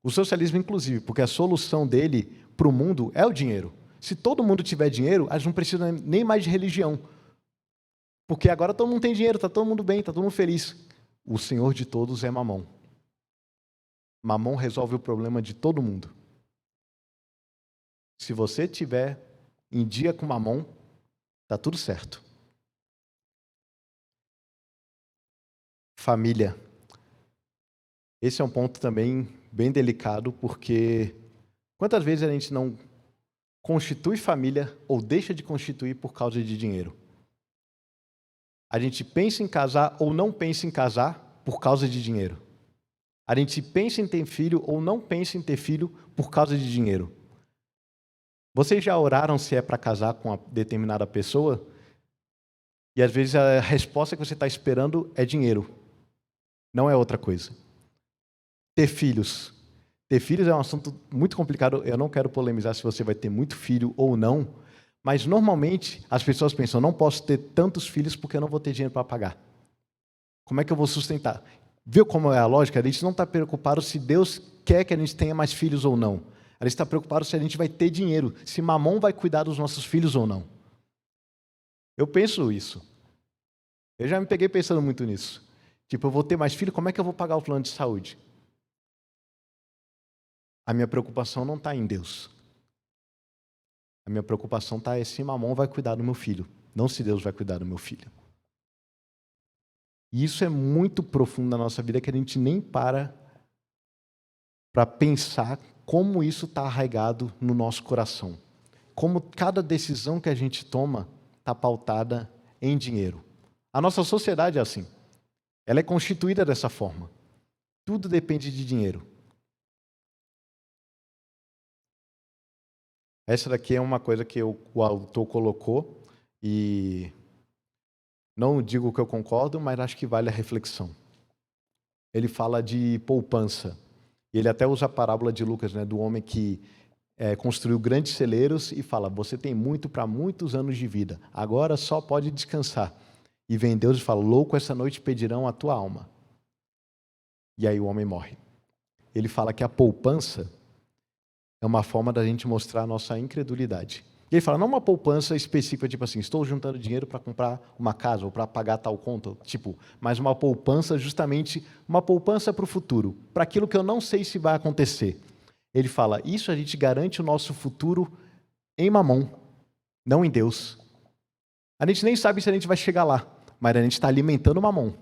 O socialismo, inclusive, porque a solução dele para o mundo é o dinheiro. Se todo mundo tiver dinheiro, a gente não precisa nem mais de religião. Porque agora todo mundo tem dinheiro, está todo mundo bem, está todo mundo feliz. O Senhor de todos é Mamon. Mamon resolve o problema de todo mundo. Se você estiver em dia com Mamon, está tudo certo. Família. Esse é um ponto também bem delicado, porque quantas vezes a gente não constitui família ou deixa de constituir por causa de dinheiro? A gente pensa em casar ou não pensa em casar por causa de dinheiro. A gente pensa em ter filho ou não pensa em ter filho por causa de dinheiro. Vocês já oraram se é para casar com uma determinada pessoa? E às vezes a resposta que você está esperando é dinheiro. Não é outra coisa. Ter filhos. Ter filhos é um assunto muito complicado. Eu não quero polemizar se você vai ter muito filho ou não. Mas normalmente as pessoas pensam, não posso ter tantos filhos porque eu não vou ter dinheiro para pagar. Como é que eu vou sustentar? Viu como é a lógica? A gente não está preocupado se Deus quer que a gente tenha mais filhos ou não. A gente está preocupado se a gente vai ter dinheiro, se Mamon vai cuidar dos nossos filhos ou não. Eu penso isso. Eu já me peguei pensando muito nisso. Tipo, eu vou ter mais filhos, como é que eu vou pagar o plano de saúde? A minha preocupação não está em Deus. A minha preocupação está se Mamon vai cuidar do meu filho, não se Deus vai cuidar do meu filho. E isso é muito profundo na nossa vida, que a gente nem para pensar como isso está arraigado no nosso coração. Como cada decisão que a gente toma está pautada em dinheiro. A nossa sociedade é assim. Ela é constituída dessa forma. Tudo depende de dinheiro. Essa daqui é uma coisa que o autor colocou e não digo que eu concordo, mas acho que vale a reflexão. Ele fala de poupança. Ele até usa a parábola de Lucas, né, do homem que construiu grandes celeiros e fala, você tem muito para muitos anos de vida, agora só pode descansar. E vem Deus e fala, louco, essa noite pedirão a tua alma. E aí o homem morre. Ele fala que a poupança é uma forma da gente mostrar a nossa incredulidade. E ele fala, não uma poupança específica, tipo assim, estou juntando dinheiro para comprar uma casa ou para pagar tal conta, tipo, mas uma poupança justamente, uma poupança para o futuro, para aquilo que eu não sei se vai acontecer. Ele fala, isso a gente garante o nosso futuro em Mamon, não em Deus. A gente nem sabe se a gente vai chegar lá, mas a gente está alimentando o Mamon.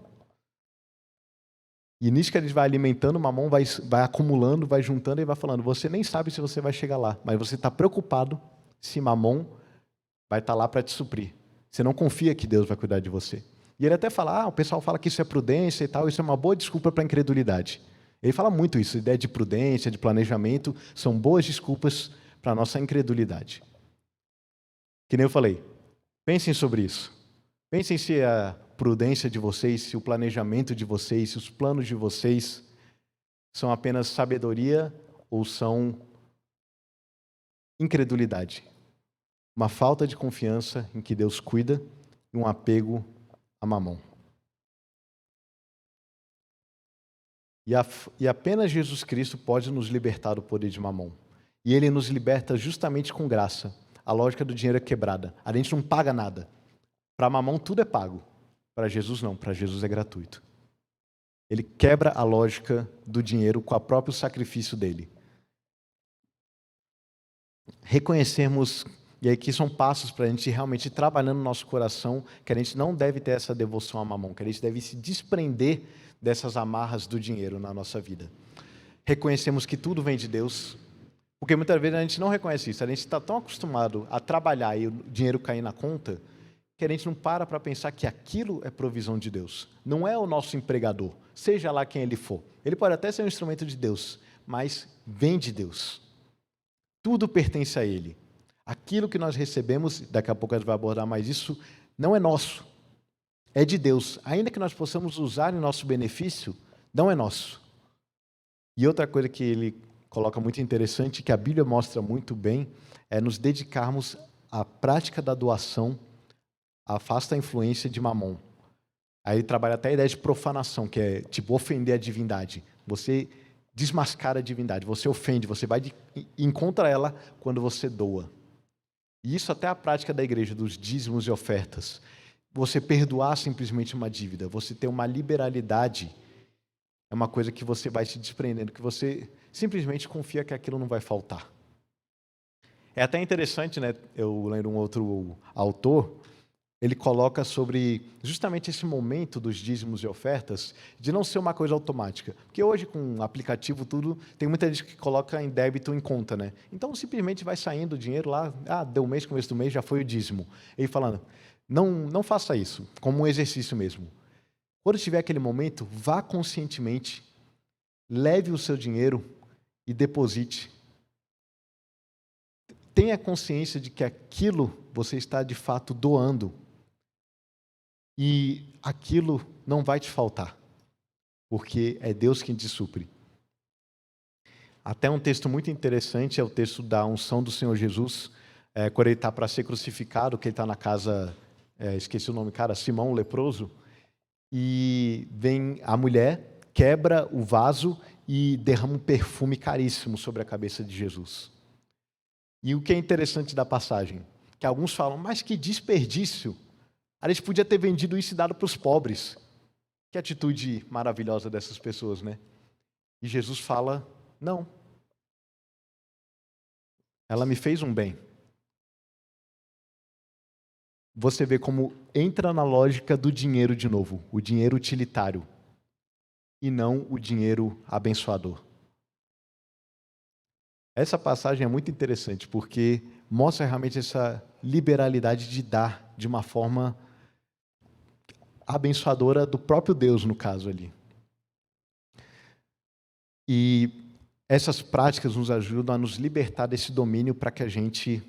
E nisso que a gente vai alimentando, o Mamon vai acumulando, vai juntando e vai falando, você nem sabe se você vai chegar lá, mas você está preocupado se Mamon vai estar lá para te suprir. Você não confia que Deus vai cuidar de você. E ele até fala, o pessoal fala que isso é prudência e tal, isso é uma boa desculpa para a incredulidade. Ele fala muito isso, ideia de prudência, de planejamento, são boas desculpas para a nossa incredulidade. Que nem eu falei, pensem sobre isso. Pensem se a prudência de vocês, se o planejamento de vocês, se os planos de vocês são apenas sabedoria ou são incredulidade. Uma falta de confiança em que Deus cuida e um apego a Mamon. E apenas Jesus Cristo pode nos libertar do poder de Mamon. E Ele nos liberta justamente com graça. A lógica do dinheiro é quebrada. A gente não paga nada. Para Mamon tudo é pago. Para Jesus não. Para Jesus é gratuito. Ele quebra a lógica do dinheiro com o próprio sacrifício dele. Reconhecermos, e aqui são passos para a gente realmente ir trabalhando no nosso coração, que a gente não deve ter essa devoção a Mamon, que a gente deve se desprender dessas amarras do dinheiro na nossa vida. Reconhecemos que tudo vem de Deus, porque muitas vezes a gente não reconhece isso, a gente está tão acostumado a trabalhar e o dinheiro cair na conta, que a gente não para pensar que aquilo é provisão de Deus. Não é o nosso empregador, seja lá quem ele for. Ele pode até ser um instrumento de Deus, mas vem de Deus. Tudo pertence a Ele. Aquilo que nós recebemos, daqui a pouco a gente vai abordar mais isso, não é nosso. É de Deus. Ainda que nós possamos usar em nosso benefício, não é nosso. E outra coisa que ele coloca muito interessante, que a Bíblia mostra muito bem, é nos dedicarmos à prática da doação, afasta a influência de Mamon. Aí ele trabalha até a ideia de profanação, que é tipo ofender a divindade. Você desmascara a divindade, você ofende, você vai e encontra ela quando você doa. E isso até a prática da igreja, dos dízimos e ofertas. Você perdoar simplesmente uma dívida, você ter uma liberalidade, é uma coisa que você vai se desprendendo, que você simplesmente confia que aquilo não vai faltar. É até interessante, né? Eu lendo um outro autor, ele coloca sobre justamente esse momento dos dízimos e ofertas, de não ser uma coisa automática. Porque hoje, com aplicativo, tudo, tem muita gente que coloca em débito em conta, né? Então, simplesmente vai saindo o dinheiro lá, deu um mês, começo do mês, já foi o dízimo. Ele falando, não faça isso, como um exercício mesmo. Quando tiver aquele momento, vá conscientemente, leve o seu dinheiro e deposite. Tenha consciência de que aquilo você está, de fato, doando. E aquilo não vai te faltar, porque é Deus quem te supre. Até um texto muito interessante é o texto da unção do Senhor Jesus, quando ele está para ser crucificado, que ele está na casa, esqueci o nome, cara, Simão o leproso, e vem a mulher, quebra o vaso e derrama um perfume caríssimo sobre a cabeça de Jesus. E o que é interessante da passagem? Que alguns falam, mas que desperdício! A gente podia ter vendido isso e dado para os pobres. Que atitude maravilhosa dessas pessoas, né? E Jesus fala, não. Ela me fez um bem. Você vê como entra na lógica do dinheiro de novo, o dinheiro utilitário, e não o dinheiro abençoador. Essa passagem é muito interessante, porque mostra realmente essa liberalidade de dar de uma forma abençoadora do próprio Deus, no caso ali. E essas práticas nos ajudam a nos libertar desse domínio para que a gente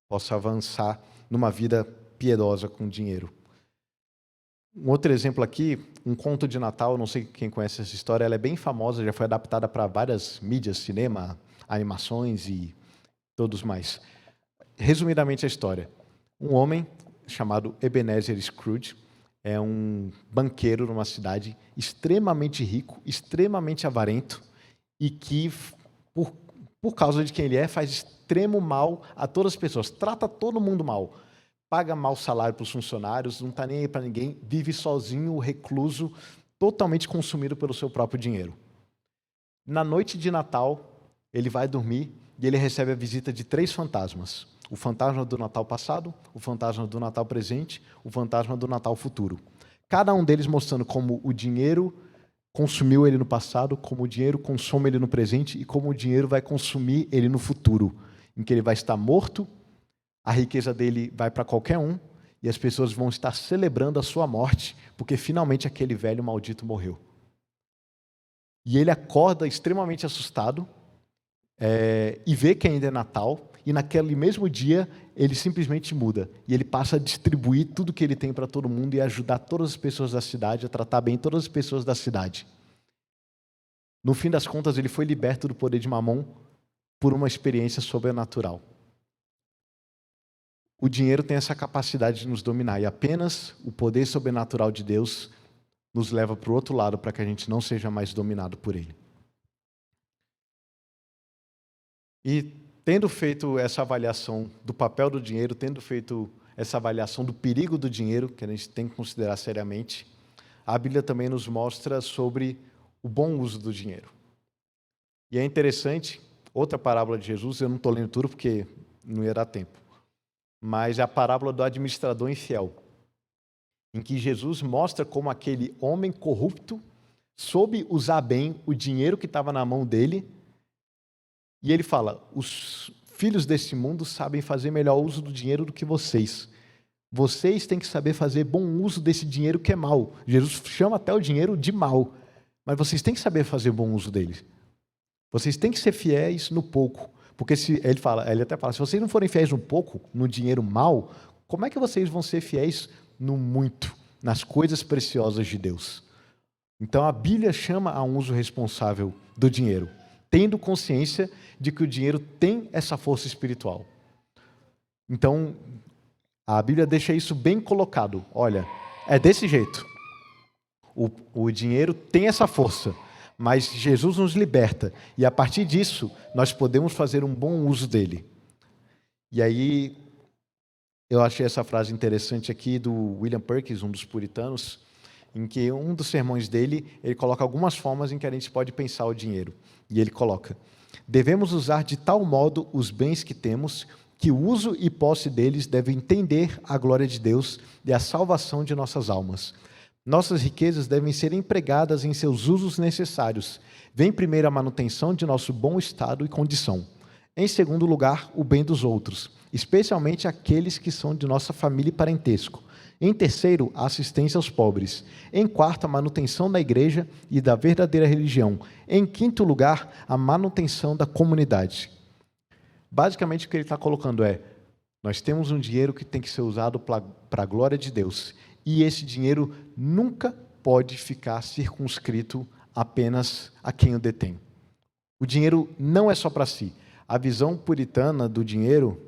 possa avançar numa vida piedosa com dinheiro. Um outro exemplo aqui, um conto de Natal, não sei quem conhece essa história, ela é bem famosa, já foi adaptada para várias mídias, cinema, animações e todos mais. Resumidamente a história. Um homem chamado Ebenezer Scrooge é um banqueiro numa cidade extremamente rico, extremamente avarento e que, por causa de quem ele é, faz extremo mal a todas as pessoas, trata todo mundo mal. Paga mau salário para os funcionários, não está nem aí para ninguém, vive sozinho, recluso, totalmente consumido pelo seu próprio dinheiro. Na noite de Natal, ele vai dormir e ele recebe a visita de 3 fantasmas. O fantasma do Natal passado, o fantasma do Natal presente, o fantasma do Natal futuro. Cada um deles mostrando como o dinheiro consumiu ele no passado, como o dinheiro consome ele no presente e como o dinheiro vai consumir ele no futuro, em que ele vai estar morto, a riqueza dele vai para qualquer um e as pessoas vão estar celebrando a sua morte, porque finalmente aquele velho maldito morreu. E ele acorda extremamente assustado e vê que ainda é Natal, e naquele mesmo dia ele simplesmente muda, e ele passa a distribuir tudo que ele tem para todo mundo e ajudar todas as pessoas da cidade, a tratar bem todas as pessoas da cidade. No fim das contas, ele foi liberto do poder de Mamon por uma experiência sobrenatural. O dinheiro tem essa capacidade de nos dominar, e apenas o poder sobrenatural de Deus nos leva para o outro lado para que a gente não seja mais dominado por ele. E tendo feito essa avaliação do papel do dinheiro, tendo feito essa avaliação do perigo do dinheiro, que a gente tem que considerar seriamente, a Bíblia também nos mostra sobre o bom uso do dinheiro. E é interessante, outra parábola de Jesus, eu não estou lendo tudo porque não ia dar tempo, mas é a parábola do administrador infiel, em que Jesus mostra como aquele homem corrupto soube usar bem o dinheiro que estava na mão dele, e ele fala, os filhos desse mundo sabem fazer melhor uso do dinheiro do que vocês. Vocês têm que saber fazer bom uso desse dinheiro que é mau. Jesus chama até o dinheiro de mau, mas vocês têm que saber fazer bom uso dele. Vocês têm que ser fiéis no pouco, porque ele até fala, se vocês não forem fiéis no pouco, no dinheiro mau, como é que vocês vão ser fiéis no muito, nas coisas preciosas de Deus? Então a Bíblia chama a um uso responsável do dinheiro, tendo consciência de que o dinheiro tem essa força espiritual. Então, a Bíblia deixa isso bem colocado. Olha, é desse jeito. O dinheiro tem essa força, mas Jesus nos liberta. E a partir disso, nós podemos fazer um bom uso dele. E aí, eu achei essa frase interessante aqui do William Perkins, um dos puritanos, em que um dos sermões dele, ele coloca algumas formas em que a gente pode pensar o dinheiro. E ele coloca: devemos usar de tal modo os bens que temos, que o uso e posse deles devem tender à glória de Deus e à salvação de nossas almas. Nossas riquezas devem ser empregadas em seus usos necessários. Vem primeiro a manutenção de nosso bom estado e condição. Em segundo lugar, o bem dos outros, especialmente aqueles que são de nossa família e parentesco. Em terceiro, a assistência aos pobres. Em quarto, a manutenção da igreja e da verdadeira religião. Em quinto lugar, a manutenção da comunidade. Basicamente, o que ele está colocando é: nós temos um dinheiro que tem que ser usado para a glória de Deus. E esse dinheiro nunca pode ficar circunscrito apenas a quem o detém. O dinheiro não é só para si. A visão puritana do dinheiro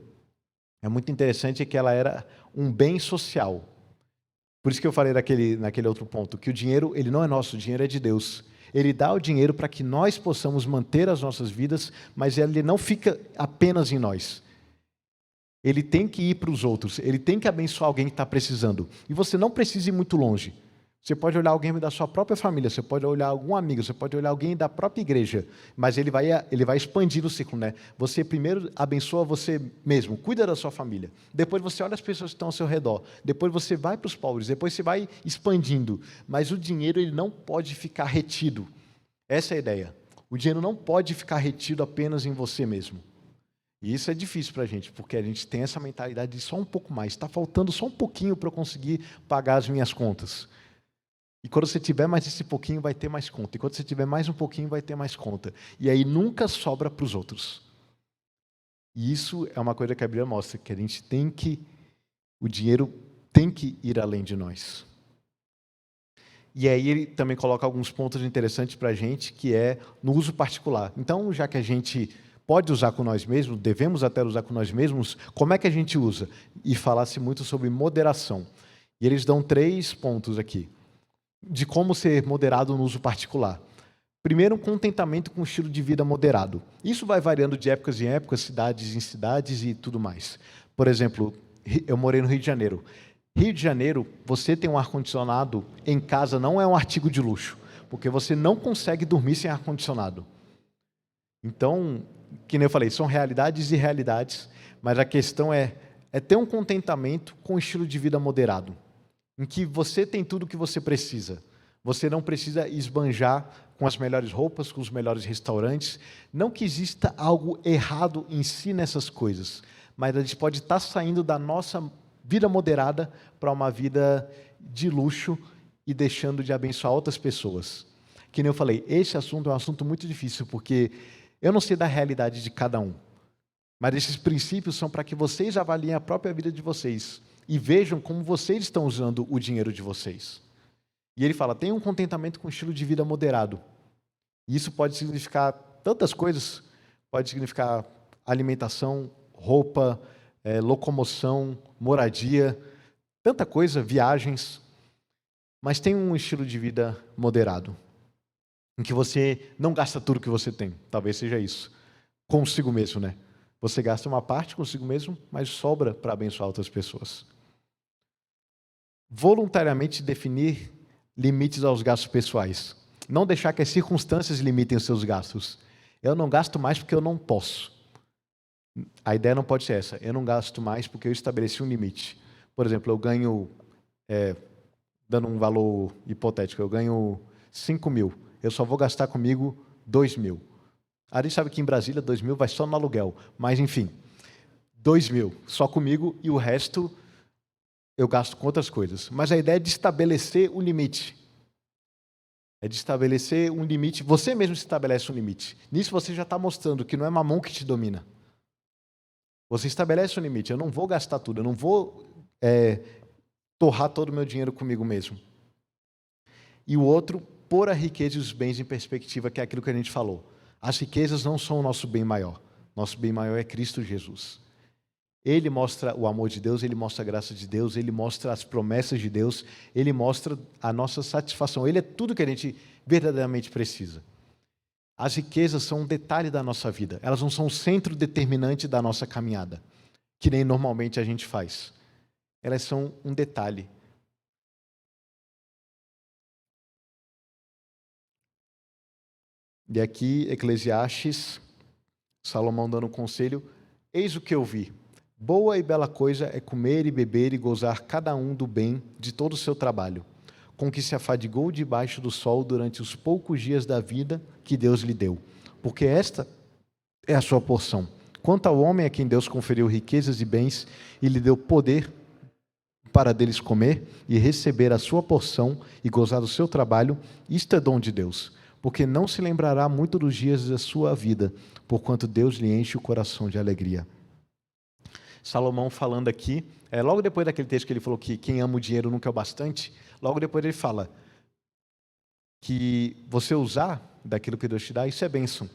é muito interessante, é que ela era um bem social. Por isso que eu falei naquele outro ponto, que o dinheiro ele não é nosso, o dinheiro é de Deus. Ele dá o dinheiro para que nós possamos manter as nossas vidas, mas ele não fica apenas em nós. Ele tem que ir para os outros, ele tem que abençoar alguém que está precisando. E você não precisa ir muito longe. Você pode olhar alguém da sua própria família, você pode olhar algum amigo, você pode olhar alguém da própria igreja, mas ele vai expandir o ciclo, né? Você primeiro abençoa você mesmo, cuida da sua família. Depois você olha as pessoas que estão ao seu redor. Depois você vai para os pobres, depois você vai expandindo. Mas o dinheiro ele não pode ficar retido. Essa é a ideia. O dinheiro não pode ficar retido apenas em você mesmo. E isso é difícil para a gente, porque a gente tem essa mentalidade de só um pouco mais. Está faltando só um pouquinho para eu conseguir pagar as minhas contas. E quando você tiver mais esse pouquinho, vai ter mais conta. E quando você tiver mais um pouquinho, vai ter mais conta. E aí nunca sobra para os outros. E isso é uma coisa que a Bíblia mostra, que o dinheiro tem que ir além de nós. E aí ele também coloca alguns pontos interessantes para a gente, que é no uso particular. Então, já que a gente pode usar com nós mesmos, devemos até usar com nós mesmos, como é que a gente usa? E falasse muito sobre moderação. E eles dão 3 pontos aqui, de como ser moderado no uso particular. Primeiro, um contentamento com o estilo de vida moderado. Isso vai variando de épocas em épocas, cidades em cidades e tudo mais. Por exemplo, eu morei no Rio de Janeiro. Rio de Janeiro, você ter um ar-condicionado em casa não é um artigo de luxo, porque você não consegue dormir sem ar-condicionado. Então, que nem eu falei, são realidades e realidades, mas a questão é ter um contentamento com o estilo de vida moderado, em que você tem tudo o que você precisa. Você não precisa esbanjar com as melhores roupas, com os melhores restaurantes. Não que exista algo errado em si nessas coisas, mas a gente pode estar saindo da nossa vida moderada para uma vida de luxo e deixando de abençoar outras pessoas. Que nem eu falei, esse assunto é um assunto muito difícil, porque eu não sei da realidade de cada um, mas esses princípios são para que vocês avaliem a própria vida de vocês e vejam como vocês estão usando o dinheiro de vocês. E ele fala, tenha um contentamento com o estilo de vida moderado. E isso pode significar tantas coisas, pode significar alimentação, roupa, locomoção, moradia, tanta coisa, viagens, mas tem um estilo de vida moderado, em que você não gasta tudo que você tem, talvez seja isso, consigo mesmo, né? Você gasta uma parte consigo mesmo, mas sobra para abençoar outras pessoas. Voluntariamente definir limites aos gastos pessoais. Não deixar que as circunstâncias limitem os seus gastos. Eu não gasto mais porque eu não posso. A ideia não pode ser essa. Eu não gasto mais porque eu estabeleci um limite. Por exemplo, eu ganho, dando um valor hipotético, eu ganho 5 mil. Eu só vou gastar comigo 2 mil. A gente sabe que em Brasília 2 mil vai só no aluguel. Mas, enfim, 2 mil só comigo e o resto eu gasto com outras coisas. Mas a ideia é de estabelecer um limite. É de estabelecer um limite. Você mesmo estabelece um limite. Nisso você já está mostrando que não é mamão que te domina. Você estabelece um limite. Eu não vou gastar tudo. Eu não vou torrar todo o meu dinheiro comigo mesmo. E o outro, pôr a riqueza e os bens em perspectiva, que é aquilo que a gente falou. As riquezas não são o nosso bem maior. Nosso bem maior é Cristo Jesus. Ele mostra o amor de Deus, Ele mostra a graça de Deus, Ele mostra as promessas de Deus, Ele mostra a nossa satisfação. Ele é tudo que a gente verdadeiramente precisa. As riquezas são um detalhe da nossa vida. Elas não são o centro determinante da nossa caminhada. que nem normalmente a gente faz. Elas são um detalhe. E aqui, Eclesiastes, Salomão dando um conselho: eis o que eu vi. Boa e bela coisa é comer e beber e gozar cada um do bem de todo o seu trabalho, com que se afadigou debaixo do sol durante os poucos dias da vida que Deus lhe deu. Porque esta é a sua porção. Quanto ao homem a quem Deus conferiu riquezas e bens e lhe deu poder para deles comer e receber a sua porção e gozar do seu trabalho, isto é dom de Deus, porque não se lembrará muito dos dias da sua vida, porquanto Deus lhe enche o coração de alegria. Salomão falando aqui, logo depois daquele texto que ele falou que quem ama o dinheiro nunca é o bastante, logo depois ele fala que você usar daquilo que Deus te dá, isso é bênção.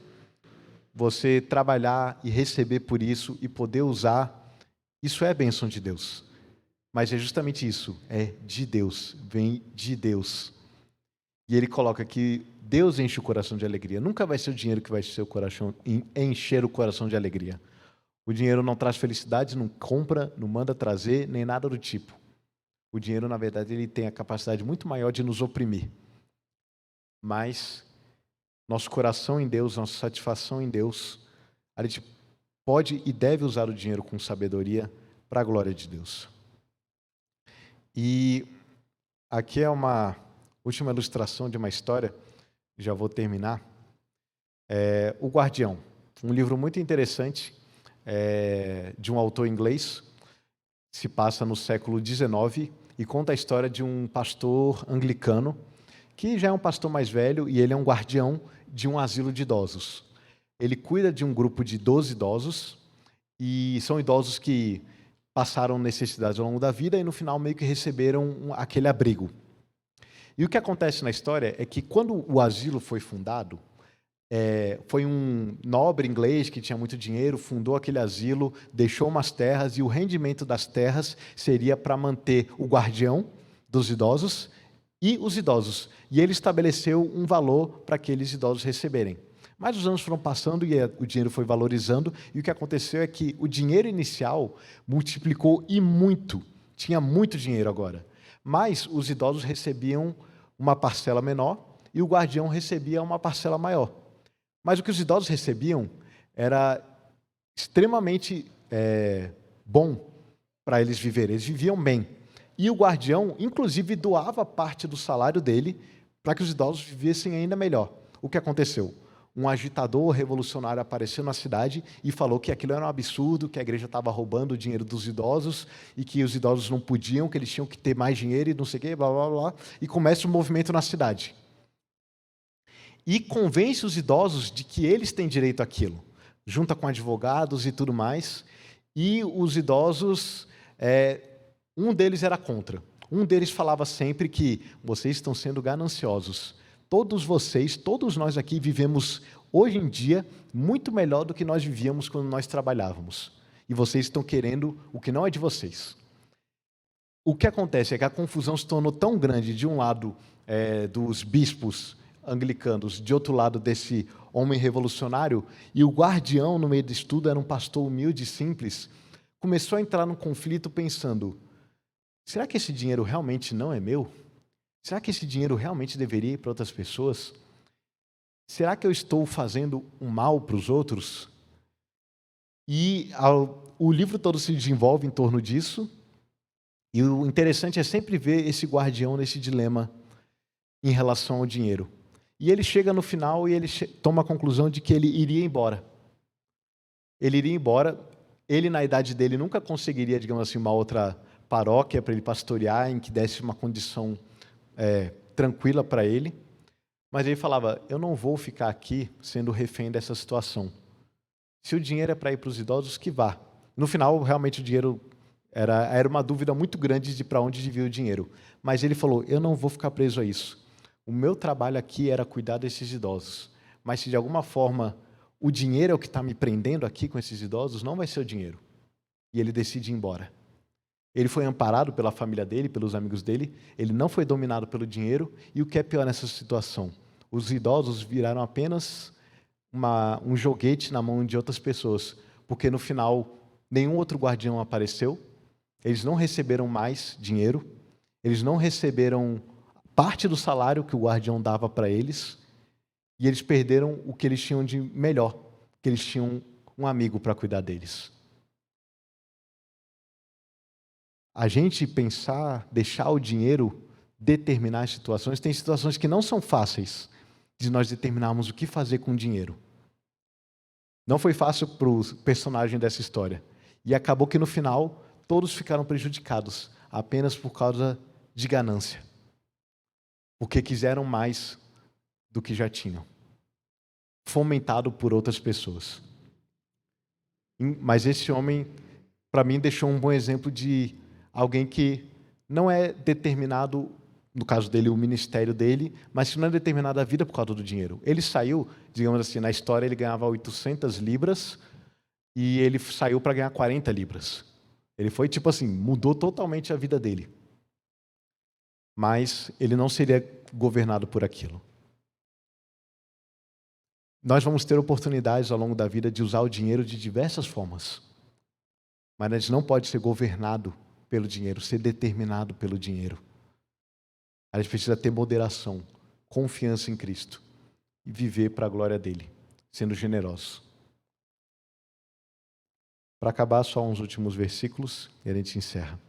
Você trabalhar e receber por isso e poder usar, isso é bênção de Deus. Mas é justamente isso, é de Deus, vem de Deus. E ele coloca que Deus enche o coração de alegria. Nunca vai ser o dinheiro que vai encher o coração de alegria. O dinheiro não traz felicidade, não compra, não manda trazer, nem nada do tipo. O dinheiro, na verdade, ele tem a capacidade muito maior de nos oprimir. Mas nosso coração em Deus, nossa satisfação em Deus, a gente pode e deve usar o dinheiro com sabedoria para a glória de Deus. E aqui é uma última ilustração de uma história, já vou terminar. O Guardião, um livro muito interessante, de um autor inglês, se passa no século XIX e conta a história de um pastor anglicano, que já é um pastor mais velho e ele é um guardião de um asilo de idosos. Ele cuida de um grupo de 12 idosos, e são idosos que passaram necessidades ao longo da vida e no final meio que receberam aquele abrigo. E o que acontece na história é que quando o asilo foi fundado, foi um nobre inglês que tinha muito dinheiro, fundou aquele asilo, deixou umas terras e o rendimento das terras seria para manter o guardião dos idosos e os idosos. E ele estabeleceu um valor para aqueles idosos receberem. Mas os anos foram passando e o dinheiro foi valorizando, e o que aconteceu é que o dinheiro inicial multiplicou e muito. Tinha muito dinheiro agora. Mas os idosos recebiam uma parcela menor e o guardião recebia uma parcela maior. Mas o que os idosos recebiam era extremamente bom para eles viverem. Eles viviam bem. E o guardião, inclusive, doava parte do salário dele para que os idosos vivessem ainda melhor. O que aconteceu? Um agitador revolucionário apareceu na cidade e falou que aquilo era um absurdo, que a igreja estava roubando o dinheiro dos idosos e que os idosos não podiam, que eles tinham que ter mais dinheiro e não sei o quê, blá, blá, blá. E começa um movimento na cidade. E convence os idosos de que eles têm direito àquilo. Junta com advogados e tudo mais. E os idosos, um deles era contra. Um deles falava sempre que vocês estão sendo gananciosos. Todos vocês, todos nós aqui vivemos hoje em dia muito melhor do que nós vivíamos quando nós trabalhávamos. E vocês estão querendo o que não é de vocês. O que acontece é que a confusão se tornou tão grande, de um lado dos bispos anglicanos, de outro lado desse homem revolucionário, e o guardião no meio disso tudo era um pastor humilde e simples, começou a entrar num conflito pensando: será que esse dinheiro realmente não é meu? Será que esse dinheiro realmente deveria ir para outras pessoas? Será que eu estou fazendo um mal para os outros? E o livro todo se desenvolve em torno disso. E o interessante é sempre ver esse guardião nesse dilema em relação ao dinheiro. E ele chega no final e ele toma a conclusão de que ele iria embora. Ele iria embora. Ele, na idade dele, nunca conseguiria, digamos assim, uma outra paróquia para ele pastorear, em que desse uma condição tranquila para ele, mas ele falava: eu não vou ficar aqui sendo refém dessa situação. Se o dinheiro é para ir para os idosos, que vá. No final, realmente, o dinheiro era uma dúvida muito grande de para onde devia o dinheiro. Mas ele falou: eu não vou ficar preso a isso. O meu trabalho aqui era cuidar desses idosos. Mas se de alguma forma o dinheiro é o que está me prendendo aqui com esses idosos, não vai ser o dinheiro. E ele decide ir embora. Ele foi amparado pela família dele, pelos amigos dele, ele não foi dominado pelo dinheiro, e o que é pior nessa situação? Os idosos viraram apenas um joguete na mão de outras pessoas, porque no final nenhum outro guardião apareceu, eles não receberam mais dinheiro, eles não receberam parte do salário que o guardião dava para eles, e eles perderam o que eles tinham de melhor, que eles tinham um amigo para cuidar deles. A gente pensar, deixar o dinheiro determinar as situações, tem situações que não são fáceis de nós determinarmos o que fazer com o dinheiro. Não foi fácil para o personagem dessa história. E acabou que no final todos ficaram prejudicados, apenas por causa de ganância. Porque quiseram mais do que já tinham. Fomentado por outras pessoas. Mas esse homem, para mim, deixou um bom exemplo de alguém que não é determinado, no caso dele, o ministério dele, mas que não é determinado a vida por causa do dinheiro. Ele saiu, digamos assim, na história ele ganhava 800 libras e ele saiu para ganhar 40 libras. Ele foi tipo assim, mudou totalmente a vida dele. Mas ele não seria governado por aquilo. Nós vamos ter oportunidades ao longo da vida de usar o dinheiro de diversas formas. Mas a gente não pode ser governado pelo dinheiro, ser determinado pelo dinheiro. A gente precisa ter moderação, confiança em Cristo e viver para a glória dele, sendo generoso. Para acabar, só uns últimos versículos e a gente encerra.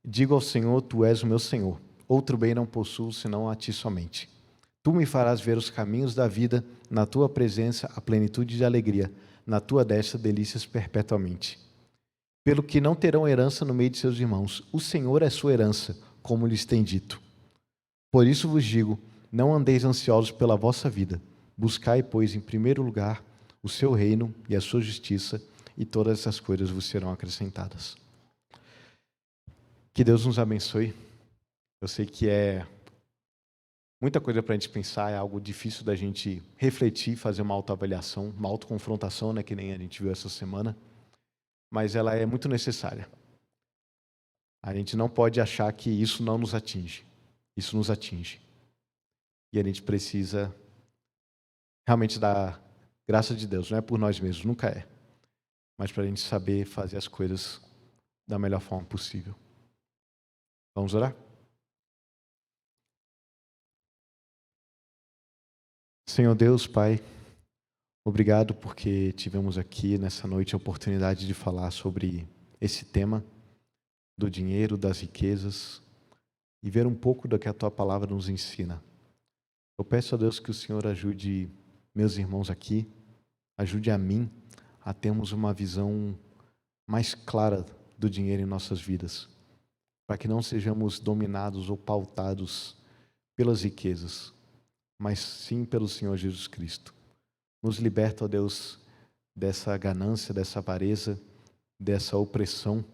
Digo ao Senhor, tu és o meu Senhor. Outro bem não possuo, senão a ti somente. Tu me farás ver os caminhos da vida, na tua presença a plenitude de alegria, na tua destra delícias perpetuamente. Pelo que não terão herança no meio de seus irmãos. O Senhor é sua herança, como lhes tem dito. Por isso vos digo, não andeis ansiosos pela vossa vida. Buscai, pois, em primeiro lugar o seu reino e a sua justiça, e todas essas coisas vos serão acrescentadas. Que Deus nos abençoe. Eu sei que é muita coisa para a gente pensar, é algo difícil da gente refletir, fazer uma autoavaliação, uma autoconfrontação, né, que nem a gente viu essa semana, mas ela é muito necessária. A gente não pode achar que isso não nos atinge. Isso nos atinge. E a gente precisa realmente da graça de Deus. Não é por nós mesmos, nunca é. Mas para a gente saber fazer as coisas da melhor forma possível. Vamos orar? Senhor Deus, Pai, obrigado porque tivemos aqui nessa noite a oportunidade de falar sobre esse tema do dinheiro, das riquezas, e ver um pouco do que a Tua Palavra nos ensina. Eu peço a Deus que o Senhor ajude meus irmãos aqui, ajude a mim a termos uma visão mais clara do dinheiro em nossas vidas, para que não sejamos dominados ou pautados pelas riquezas, mas sim pelo Senhor Jesus Cristo. Nos liberta, ó Deus, dessa ganância, dessa avareza, dessa opressão,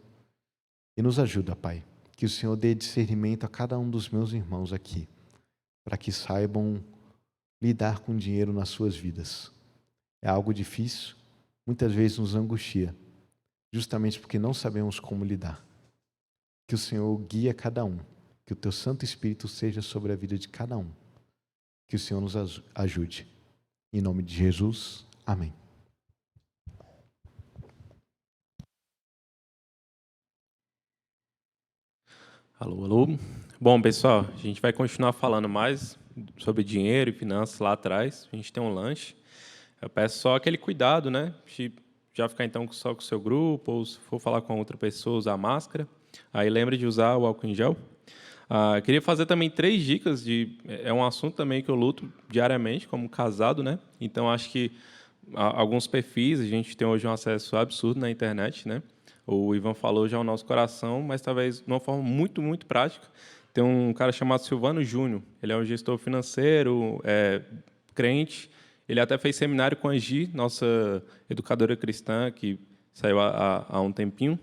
e nos ajuda, Pai, que o Senhor dê discernimento a cada um dos meus irmãos aqui, para que saibam lidar com o dinheiro nas suas vidas. É algo difícil, muitas vezes nos angustia, justamente porque não sabemos como lidar. Que o Senhor guie a cada um, que o Teu Santo Espírito seja sobre a vida de cada um. Que o Senhor nos ajude. Em nome de Jesus, amém. Alô, alô. Bom, pessoal, a gente vai continuar falando mais sobre dinheiro e finanças lá atrás. A gente tem um lanche. Eu peço só aquele cuidado, né? De já ficar então só com o seu grupo, ou se for falar com outra pessoa, usar máscara. Aí lembre de usar o álcool em gel. Queria fazer também 3 dicas de... É um assunto também que eu luto diariamente como casado, né? Então, acho que alguns perfis, a gente tem hoje um acesso absurdo na internet, né? O Ivan falou já o nosso coração, mas talvez de uma forma muito, muito prática. Tem um cara chamado Silvano Júnior. Ele é um gestor financeiro, crente. Ele até fez seminário com a Gi, nossa educadora cristã, que saiu há um tempinho.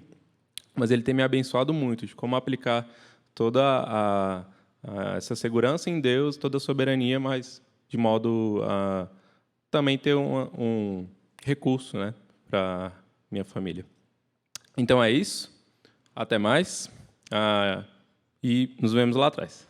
Mas ele tem me abençoado muito de como aplicar toda essa segurança em Deus, toda a soberania, mas de modo a também ter um recurso, né, para minha família. Então é isso. Até mais. E nos vemos lá atrás.